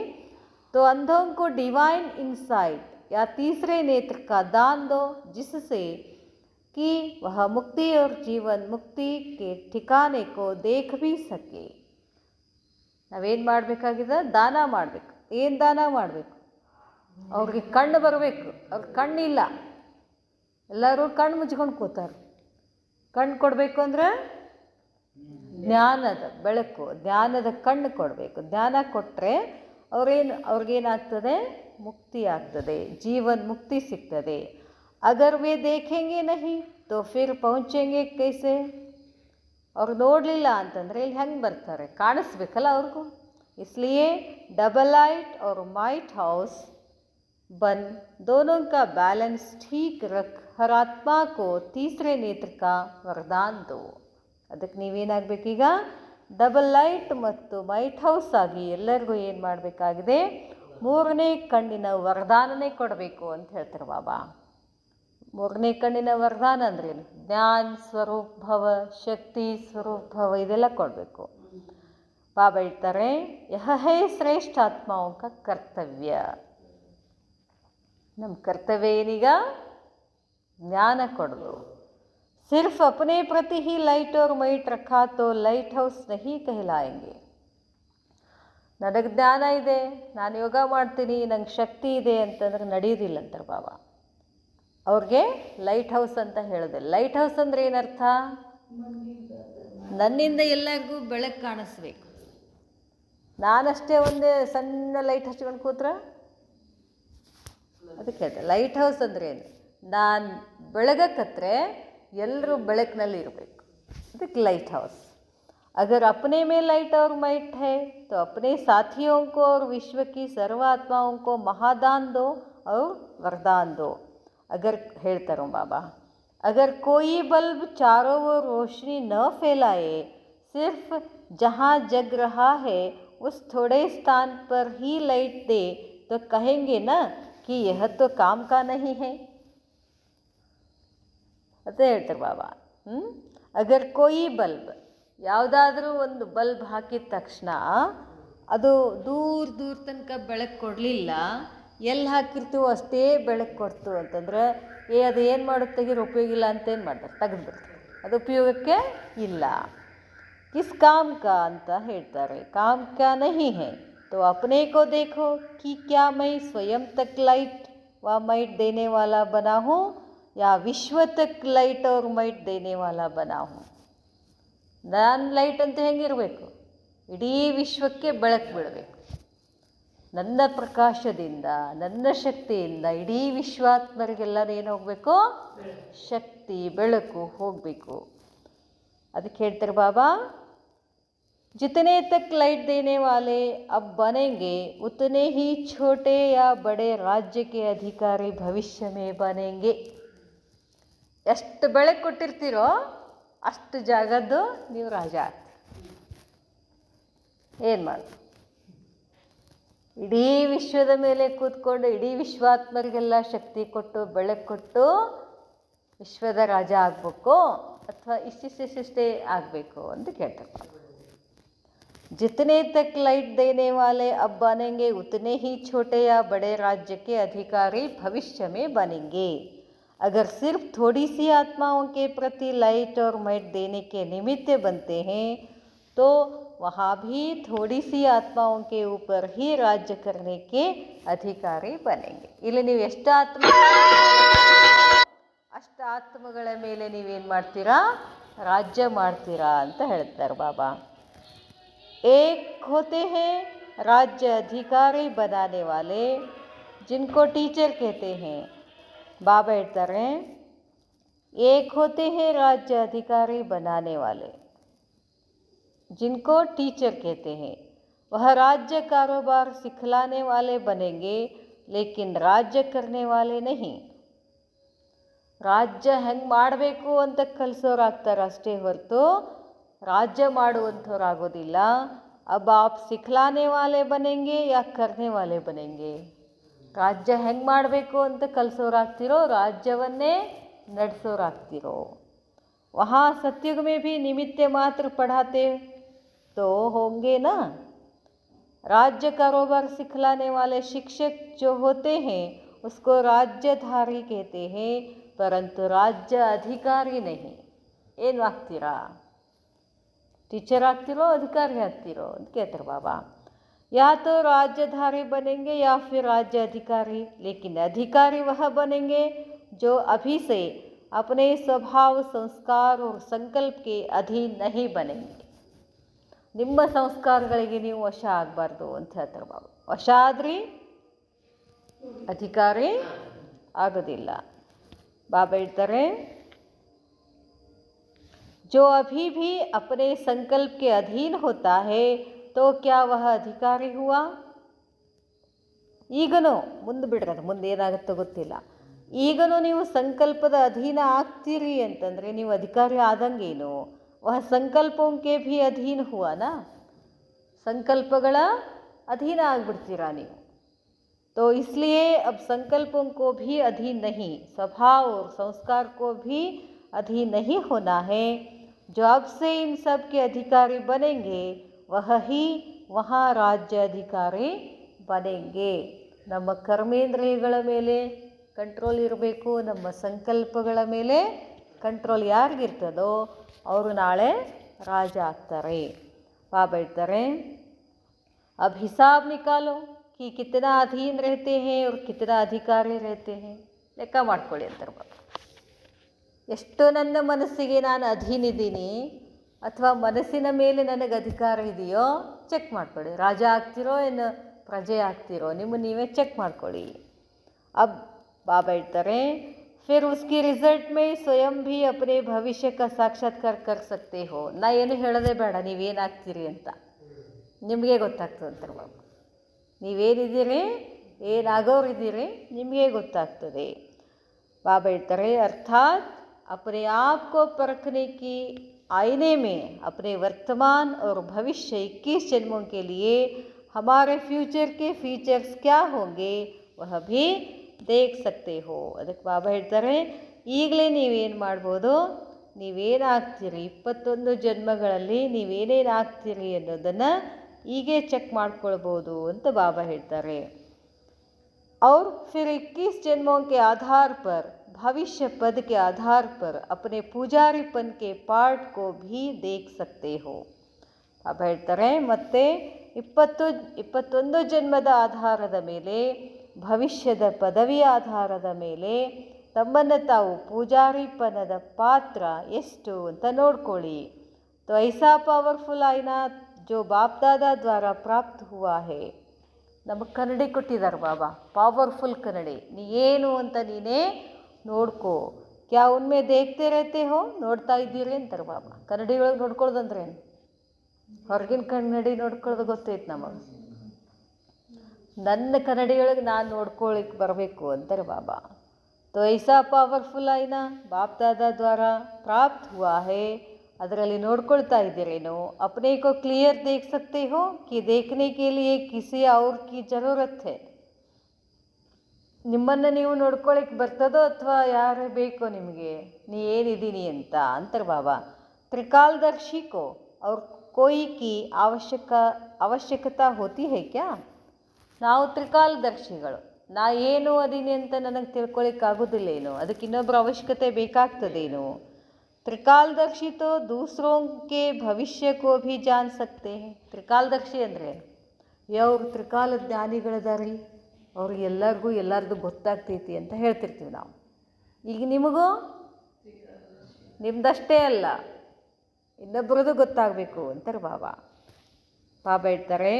तो अंधों को डिवाइन इनसाइट या तीसरे नेत्र का दान दो, जिससे कि वह मुक्ति और जीवन मुक्ति के ठिकाने को देख भी सके. ನಾವೇನು ಮಾಡಬೇಕಾಗಿದೆ? ದಾನ ಮಾಡಬೇಕು. ಏನು ದಾನ ಮಾಡಬೇಕು? ಅವ್ರಿಗೆ ಕಣ್ಣು ಬರಬೇಕು. ಅವ್ರಿಗೆ ಕಣ್ಣಿಲ್ಲ. ಎಲ್ಲರೂ ಕಣ್ಣು ಮುಚ್ಕೊಂಡು ಕೂತಾರೆ. ಕಣ್ಣು ಕೊಡಬೇಕು ಅಂದರೆ ಜ್ಞಾನದ ಬೆಳಕು, ಜ್ಞಾನದ ಕಣ್ಣು ಕೊಡಬೇಕು. ಜ್ಞಾನ ಕೊಟ್ಟರೆ ಅವ್ರಿಗೇನಾಗ್ತದೆ? ಮುಕ್ತಿ ಆಗ್ತದೆ, ಜೀವನ್ ಮುಕ್ತಿ ಸಿಗ್ತದೆ. ಅಗರ್ ವೇ ದೇಖೆಂಗೆ ನಹಿ ತೋ ಫಿರ್ ಪਹੁಂಚೆಂಗೆ ಕೈಸೆ. ಅವ್ರು ನೋಡಲಿಲ್ಲ ಅಂತಂದರೆ ಇಲ್ಲಿ ಹೆಂಗೆ ಬರ್ತಾರೆ? ಕಾಣಿಸ್ಬೇಕಲ್ಲ ಅವ್ರಿಗೂ. इसलिए डबल लाइट और माइट हाउस बन दोनों का बैलेंस ठीक रख हर आत्मा को तीसरे नेत्र का वरदान दो. ಅದಕ್ಕೆ ನೀವೇನಾಗಬೇಕೀಗ? ಡಬಲ್ ಲೈಟ್ ಮತ್ತು ಮೈಟ್ ಹೌಸ್ ಆಗಿ ಎಲ್ಲರಿಗೂ ಏನು ಮಾಡಬೇಕಾಗಿದೆ? ಮೂರನೇ ಕಣ್ಣಿನ ವರದಾನನೇ ಕೊಡಬೇಕು ಅಂತ ಹೇಳ್ತಾರೆ ಬಾಬಾ. ಮೂರನೇ ಕಣ್ಣಿನ ವರದಾನ ಅಂದ್ರೇನು? ಜ್ಞಾನ ಸ್ವರೂಪ ಭವ, ಶಕ್ತಿ ಸ್ವರೂಪ ಭವ, ಇದೆಲ್ಲ ಕೊಡಬೇಕು. ಬಾಬಾ ಹೇಳ್ತಾರೆ, ಯಹ ಹೇ ಶ್ರೇಷ್ಠ ಆತ್ಮಾओं का ಕರ್ತವ್ಯ. ನಮ್ಮ ಕರ್ತವ್ಯ ಏನೀಗ? ಜ್ಞಾನ ಕೊಡೋದು. सिर्फ अपने प्रति ही लाइट और माइट रखा तो लाइट हाउस नहीं कहलाएंगे. ನನಗೆ ಜ್ಞಾನ ಇದೆ, ನಾನು ಯೋಗ ಮಾಡ್ತೀನಿ, ನಂಗೆ ಶಕ್ತಿ ಇದೆ ಅಂತಂದ್ರೆ ನಡೆಯೋದಿಲ್ಲ ಅಂತಾರೆ ಬಾಬಾ. ಅವ್ರಿಗೆ ಲೈಟ್ ಹೌಸ್ ಅಂತ ಹೇಳಿದೆ. ಲೈಟ್ ಹೌಸ್ ಅಂದರೆ ಏನರ್ಥ? ನನ್ನಿಂದ ಎಲ್ಲರಿಗೂ ಬೆಳಕು ಕಾಣಿಸ್ಬೇಕು. ನಾನಷ್ಟೇ ಒಂದೇ ಸಣ್ಣ ಲೈಟ್ ಹಚ್ಕೊಂಡು ಕೂತ್ರೆ ಅದಕ್ಕೆ ಹೇಳ್ತಾರೆ ಲೈಟ್ ಹೌಸ್ ಅಂದರೆ ಏನು? ನಾನು ಬೆಳಗಕ್ಕತ್ರೆ ಎಲ್ಲರೂ ಬೆಳಕಿನಲ್ಲಿ ಇರಬೇಕು. ಅದಕ್ಕೆ ಲೈಟ್ हाउस. अगर अपने में लाइट और माइट है तो अपने साथियों को और विश्व की सर्वात्माओं को महादान दो और वरदान दो. अगर ಹೇಳ್ತಾರೋ ಬಾಬಾ, अगर कोई बल्ब चारों ओर रोशनी न फैलाए, सिर्फ जहाँ जग रहा है उस थोड़े स्थान पर ही लाइट दे, तो कहेंगे ना कि यह तो काम का नहीं है. ಅದೇ ಹೇಳ್ತಾರೆ ಬಾಬಾ. ಅಗರ್ ಕೋಯಿ ಬಲ್ಬ್, ಯಾವುದಾದ್ರೂ ಒಂದು ಬಲ್ಬ್ ಹಾಕಿದ ತಕ್ಷಣ ಅದು ದೂರ ದೂರ ತನಕ ಬೆಳಕು ಕೊಡಲಿಲ್ಲ, ಎಲ್ಲಿ ಹಾಕಿರ್ತೀವೋ ಅಷ್ಟೇ ಬೆಳಕು ಕೊಡ್ತು ಅಂತಂದ್ರೆ ಅದು ಏನು ಮಾಡುತ್ತೆ, ತೆಗೀರು ಉಪಯೋಗ ಇಲ್ಲ ಅಂತೇನು ಮಾಡ್ತಾರೆ, ತೆಗೆದುಬಿಡ್ತಾರೆ, ಅದು ಉಪಯೋಗಕ್ಕೆ ಇಲ್ಲ. ಕಿಸ್ ಕಾಮ್ ಕಾ ಅಂತ ಹೇಳ್ತಾರೆ, ಕಾಮ್ ಕ್ಯಾ ನಹಿ ಹೈ तो अपने को देखो कि क्या मैं स्वयं तक लाइट व माइट देने वाला बना हूँ या विश्व तक लाइट और माइट देने वाला बना हूँ. ನಾನು ಲೈಟ್ ಅಂತ ಹೆಂಗಿರಬೇಕು, ಇಡೀ ವಿಶ್ವಕ್ಕೆ ಬೆಳಕು ಬೀಳಬೇಕು. ನನ್ನ ಪ್ರಕಾಶದಿಂದ, ನನ್ನ ಶಕ್ತಿಯಿಂದ ಇಡೀ ವಿಶ್ವಾತ್ಮರಿಗೆಲ್ಲರೂ ಏನು ಹೋಗಬೇಕು, ಶಕ್ತಿ ಬೆಳಕು ಹೋಗಬೇಕು. ಅದಕ್ಕೆ ಹೇಳ್ತಾರೆ ಬಾಬಾ, जितने तक लाइट देने वाले अब बनेंगे उतने ही छोटे या बड़े राज्य के अधिकारी भविष्य में बनेंगे. ಎಷ್ಟು ಬೆಳಕು ಕೊಟ್ಟಿರ್ತೀರೋ ಅಷ್ಟು ಜಾಗದ್ದು ನೀವು ರಾಜ ಆಗ್ತೀರಿ. ಏನು ಮಾಡಿ, ಇಡೀ ವಿಶ್ವದ ಮೇಲೆ ಕೂತ್ಕೊಂಡು ಇಡೀ ವಿಶ್ವಾತ್ಮರಿಗೆಲ್ಲ ಶಕ್ತಿ ಕೊಟ್ಟು ಬೆಳಕು ಕೊಟ್ಟು ವಿಶ್ವದ ರಾಜ ಆಗಬೇಕು ಅಥವಾ ಇಷ್ಟಿಷ್ಟೇ ಆಗಬೇಕು ಅಂತ ಕೇಳ್ತಾರೆ. जितने तक लाइट देने वाले अब बनेंगे उतने ही छोटे या बड़े राज्य के अधिकारी भविष्य में बनेंगे. अगर सिर्फ थोड़ी सी आत्माओं के प्रति लाइट और माइट देने के निमित्त बनते हैं तो वहाँ भी थोड़ी सी आत्माओं के ऊपर ही राज्य करने के अधिकारी बनेंगे. ಇಲ್ಲಿ ನೀವು ಎಷ್ಟು ಅಷ್ಟು ಆತ್ಮಗಳ ಮೇಲೆ ನೀವೇನು ಮಾಡ್ತೀರಾ, ರಾಜ್ಯ ಮಾಡ್ತೀರಾ ಅಂತ ಹೇಳ್ತಾರೆ ಬಾಬಾ. एक होते हैं राज्य अधिकारी बनाने वाले जिनको टीचर कहते हैं. बाबा ಹೇಳ್ತಾರೆ, एक होते हैं राज्य अधिकारी बनाने वाले जिनको टीचर कहते हैं. वह राज्य कारोबार सिखलाने वाले बनेंगे लेकिन राज्य करने वाले नहीं. ರಾಜ್ಯ ಹೆಂಗೆ ಮಾಡಬೇಕು ಅಂತ ಕಲಿಸೋರಾಗ್ತಾರೆ ಅಷ್ಟೇ ಹೊರತು राज्य ಮಾಡುವಂಥವ್ರಾಗೋದಿಲ್ಲ. अब आप सिखलाने वाले बनेंगे या करने वाले बनेंगे. राज्य ಹೆಂಗೆ ಮಾಡಬೇಕು ಅಂತ ಕಲಿಸೋರಾಗ್ತಿರೋ, ರಾಜ್ಯವನ್ನೇ ನಡೆಸೋರಾಗ್ತಿರೋ. वहाँ सत्युग में भी निमित्त मात्र पढ़ाते तो होंगे ना. राज्य कारोबार सिखलाने वाले शिक्षक जो होते हैं उसको राज्यधारी कहते हैं, परंतु राज्य अधिकारी नहीं. ಏನು ಆಗ್ತೀರಾ, टीचर ಆಗ್ತಿರೋ अधिकारी ಆಗ್ತಿರೋ ಅಂತ ಕೇಳ್ತಾರೆ ಬಾಬಾ. या तो राज्यधारी बनेंगे या फिर राज्य अधिकारी, लेकिन अधिकारी वह बनेंगे जो अभी से अपने स्वभाव संस्कार और संकल्प के अधीन नहीं बनेंगे. ನಿಮ್ಮ ಸಂಸ್ಕಾರಗಳಿಗೆ ನೀವು ವಶ ಆಗಬಾರ್ದು ಅಂತ ಹೇಳ್ತಾರೆ ಬಾಬಾ. ವಶ ಆದ್ರಿ ಅಧಿಕಾರಿ ಆಗೋದಿಲ್ಲ. ಬಾಬಾ ಹೇಳ್ತಾರೆ, जो अभी भी अपने संकल्प के अधीन होता है तो क्या वह अधिकारी हुआ. ಈಗನೂ ಮುಂದೆ ಬಿಡ್ರದು, ಮುಂದೆ ಏನಾಗುತ್ತೋ ಗೊತ್ತಿಲ್ಲ. ಈಗನೂ ನೀವು ಸಂಕಲ್ಪದ ಅಧೀನ ಆಗ್ತೀರಿ ಅಂತಂದರೆ ನೀವು ಅಧಿಕಾರಿ ಆದಂಗೇನು. ವಹ ಸಂಕಲ್ಪಕ್ಕೆ ಭೀ ಅಧೀನ ಹುವಾನಾ, ಸಂಕಲ್ಪಗಳ ಅಧೀನ ಆಗಿಬಿಡ್ತೀರಾ ನೀವು. तो इसलिए अब संकल्पों को भी अधीन नहीं, स्वभाव और संस्कार को भी अधीन नहीं होना है. जो अब से इन सब के अधिकारी बनेंगे वह ही वहाँ राज्य अधिकारी बनेंगे. ನಮ್ಮ ಕರ್ಮೇಂದ್ರಿಯಗಳ ಮೇಲೆ ಕಂಟ್ರೋಲ್ ಇರಬೇಕು, ನಮ್ಮ ಸಂಕಲ್ಪಗಳ ಮೇಲೆ ಕಂಟ್ರೋಲ್ ಯಾರಿಗಿರ್ತದೋ ಅವರು ನಾಳೆ ರಾಜ ಆಗ್ತಾರೆ. ಬಾಬಾ ಹೇಳ್ತಾರೆ, अब हिसाब निकालो कि कितना अधीन रहते हैं और कितना अधिकारी रहते हैं. ಲೆಕ್ಕ ಮಾಡ್ಕೊಳ್ಳಿ ಅಂತಾರೆ ಬಾಬಾ. ಎಷ್ಟು ನನ್ನ ಮನಸ್ಸಿಗೆ ನಾನು ಅಧೀನಿದ್ದೀನಿ ಅಥವಾ ಮನಸ್ಸಿನ ಮೇಲೆ ನನಗೆ ಅಧಿಕಾರ ಇದೆಯೋ ಚೆಕ್ ಮಾಡ್ಕೊಳ್ಳಿ. ರಾಜ ಆಗ್ತಿರೋ ಏನು ಪ್ರಜೆ ಆಗ್ತಿರೋ ನಿಮ್ಮನ್ನು ನೀವೇ ಚೆಕ್ ಮಾಡ್ಕೊಳ್ಳಿ. ಅಬ್ ಬಾಬಾ ಹೇಳ್ತಾರೆ, फिर उसकी रिजल्ट में स्वयं भी अपने भविष्य का साक्षात्कार कर सकते हो. ನಾ ಏನು ಹೇಳೋದೇ ಬೇಡ, ನೀವೇನಾಗ್ತೀರಿ ಅಂತ ನಿಮಗೆ ಗೊತ್ತಾಗ್ತದೆ ಅಂತಾರೆ ಬಾಬಾ. ನೀವೇನಿದ್ದೀರಿ, ಏನಾಗೋರಿದ್ದೀರಿ ನಿಮಗೆ ಗೊತ್ತಾಗ್ತದೆ. ಬಾಬಾ ಹೇಳ್ತಾರೆ, अर्थात अपने आप को परखने की आईने में अपने वर्तमान और भविष्य 21 जन्मों के लिए हमारे फ्यूचर के फीचर्स क्या होंगे वह भी देख सकते हो. ಅದಕ್ಕೆ ಬಾಬಾ ಹೇಳ್ತಾರೆ, ಈಗಲೇ ನೀವೇನು ಮಾಡ್ಬೋದು, ನೀವೇನಾಗ್ತೀರಿ, 21 ಜನ್ಮಗಳಲ್ಲಿ ನೀವೇನೇನು ಆಗ್ತೀರಿ ಅನ್ನೋದನ್ನು ಹೀಗೆ ಚೆಕ್ ಮಾಡ್ಕೊಳ್ಬೋದು ಅಂತ ಬಾಬಾ ಹೇಳ್ತಾರೆ. और फिर 21 जन्मों के आधार पर भविष्य पद के आधार पर अपने पूजारीपन के पार्ट को भी देख सकते हो. ಬಾಬಾ ಹೇಳ್ತಾರೆ ಮತ್ತೆ 21 ಜನ್ಮದ ಆಧಾರದ ಮೇಲೆ, ಭವಿಷ್ಯದ ಪದವಿಯ ಆಧಾರದ ಮೇಲೆ ತಮ್ಮನ್ನು ತಾವು ಪೂಜಾರಿಪನದ ಪಾತ್ರ ಎಷ್ಟು ಅಂತ ನೋಡ್ಕೊಳ್ಳಿ. तो ऐसा पावरफुल आईना जो बाप दादा द्वारा प्राप्त हुआ है. ನಮಗೆ ಕನ್ನಡಿ ಕೊಟ್ಟಿದ್ದಾರೆ ಬಾಬಾ, ಪವರ್ಫುಲ್ ಕನ್ನಡಿ. ನೀ ಏನು ಅಂತ ನೀನೇ ನೋಡ್ಕೋ. ಕ್ಯಾ ಉನ್ಮೆ ದೇಖ್ತೆ रहते हो, ನೋಡ್ತಾ ಇದ್ದೀರಿ ಅಂತಾರೆ ಬಾಬಾ. ಕನ್ನಡಿ ಒಳಗೆ ನೋಡ್ಕೊಳ್ಳೋದಂದ್ರೇನು? ಹೊರಗಿನ ಕನ್ನಡಿ ನೋಡ್ಕೊಳ್ಳೋದು ಗೊತ್ತೈತೆ ನಮಗೆ. ನನ್ನ ಕನ್ನಡಿಯೊಳಗೆ ನಾನು ನೋಡ್ಕೊಳ್ಳಿಕ್ಕೆ ಬರಬೇಕು ಅಂತಾರೆ ಬಾಬಾ. तो ऐसा पावरफुल आईना बाप दादा द्वारा प्राप्त हुआ है. ಅದರಲ್ಲಿ ನೋಡ್ಕೊಳ್ತಾ ಇದ್ದೀರೇನೋ. अपने को क्लियर देख सकते हो कि देखने के लिए किसी और की ज़रूरत है. ನಿಮ್ಮನ್ನು ನೀವು ನೋಡ್ಕೊಳ್ಳಿಕ್ಕೆ ಬರ್ತದೋ ಅಥವಾ ಯಾರು ಬೇಕೋ ನಿಮಗೆ, ನೀ ಏನಿದ್ದೀನಿ ಅಂತ ಅಂತಾರೆ ಬಾಬಾ. त्रिकालदर्शी को और कोई की ಅವಶ್ಯಕತಾ ಹೋತಿ ಹೈ ಕ್ಯಾ? ನಾವು ತ್ರಿಕಾಲದರ್ಶಿಗಳು, ನಾ ಏನು ಅದೀನಿ ಅಂತ ನನಗೆ ತಿಳ್ಕೊಳ್ಳಿಕ್ಕಾಗೋದಿಲ್ಲೇನು? ಅದಕ್ಕೆ ಇನ್ನೊಬ್ಬರ ಅವಶ್ಯಕತೆ ಬೇಕಾಗ್ತದೇನು? त्रिकालदर्शी तो दूसरों के भविष्य को भी जान सकते हैं. त्रिकालदर्शी ಅಂದರೆ ಯಾವ್ರು ತ್ರಿಕಾಲ ಜ್ಞಾನಿಗಳದಾರಿ, ಅವ್ರಿಗೆ ಎಲ್ಲರಿಗೂ ಎಲ್ಲರದು ಗೊತ್ತಾಗ್ತೈತಿ ಅಂತ ಹೇಳ್ತಿರ್ತೀವಿ ನಾವು. ಈಗ ನಿಮಗೂ ನಿಮ್ದಷ್ಟೇ ಅಲ್ಲ, ಇನ್ನೊಬ್ಬರದು ಗೊತ್ತಾಗಬೇಕು ಅಂತಾರೆ ಬಾಬಾ. ಬಾಬಾ ಹೇಳ್ತಾರೆ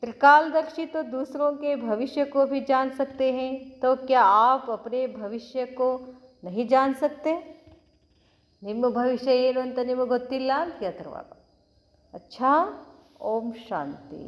त्रिकालदर्शी तो दूसरों के भविष्य को भी जान सकते हैं. तो क्या आप अपने भविष्य को नहीं जान सकते? ನಿಮ್ಮ ಭವಿಷ್ಯ ಏನು ಅಂತ ನಿಮಗೆ ಗೊತ್ತಿಲ್ಲ ಅಂತ ಕೇಳ್ತಾರೆ ಬಾಬಾ. ಅಚ್ಚಾ, ಓಂ ಶಾಂತಿ.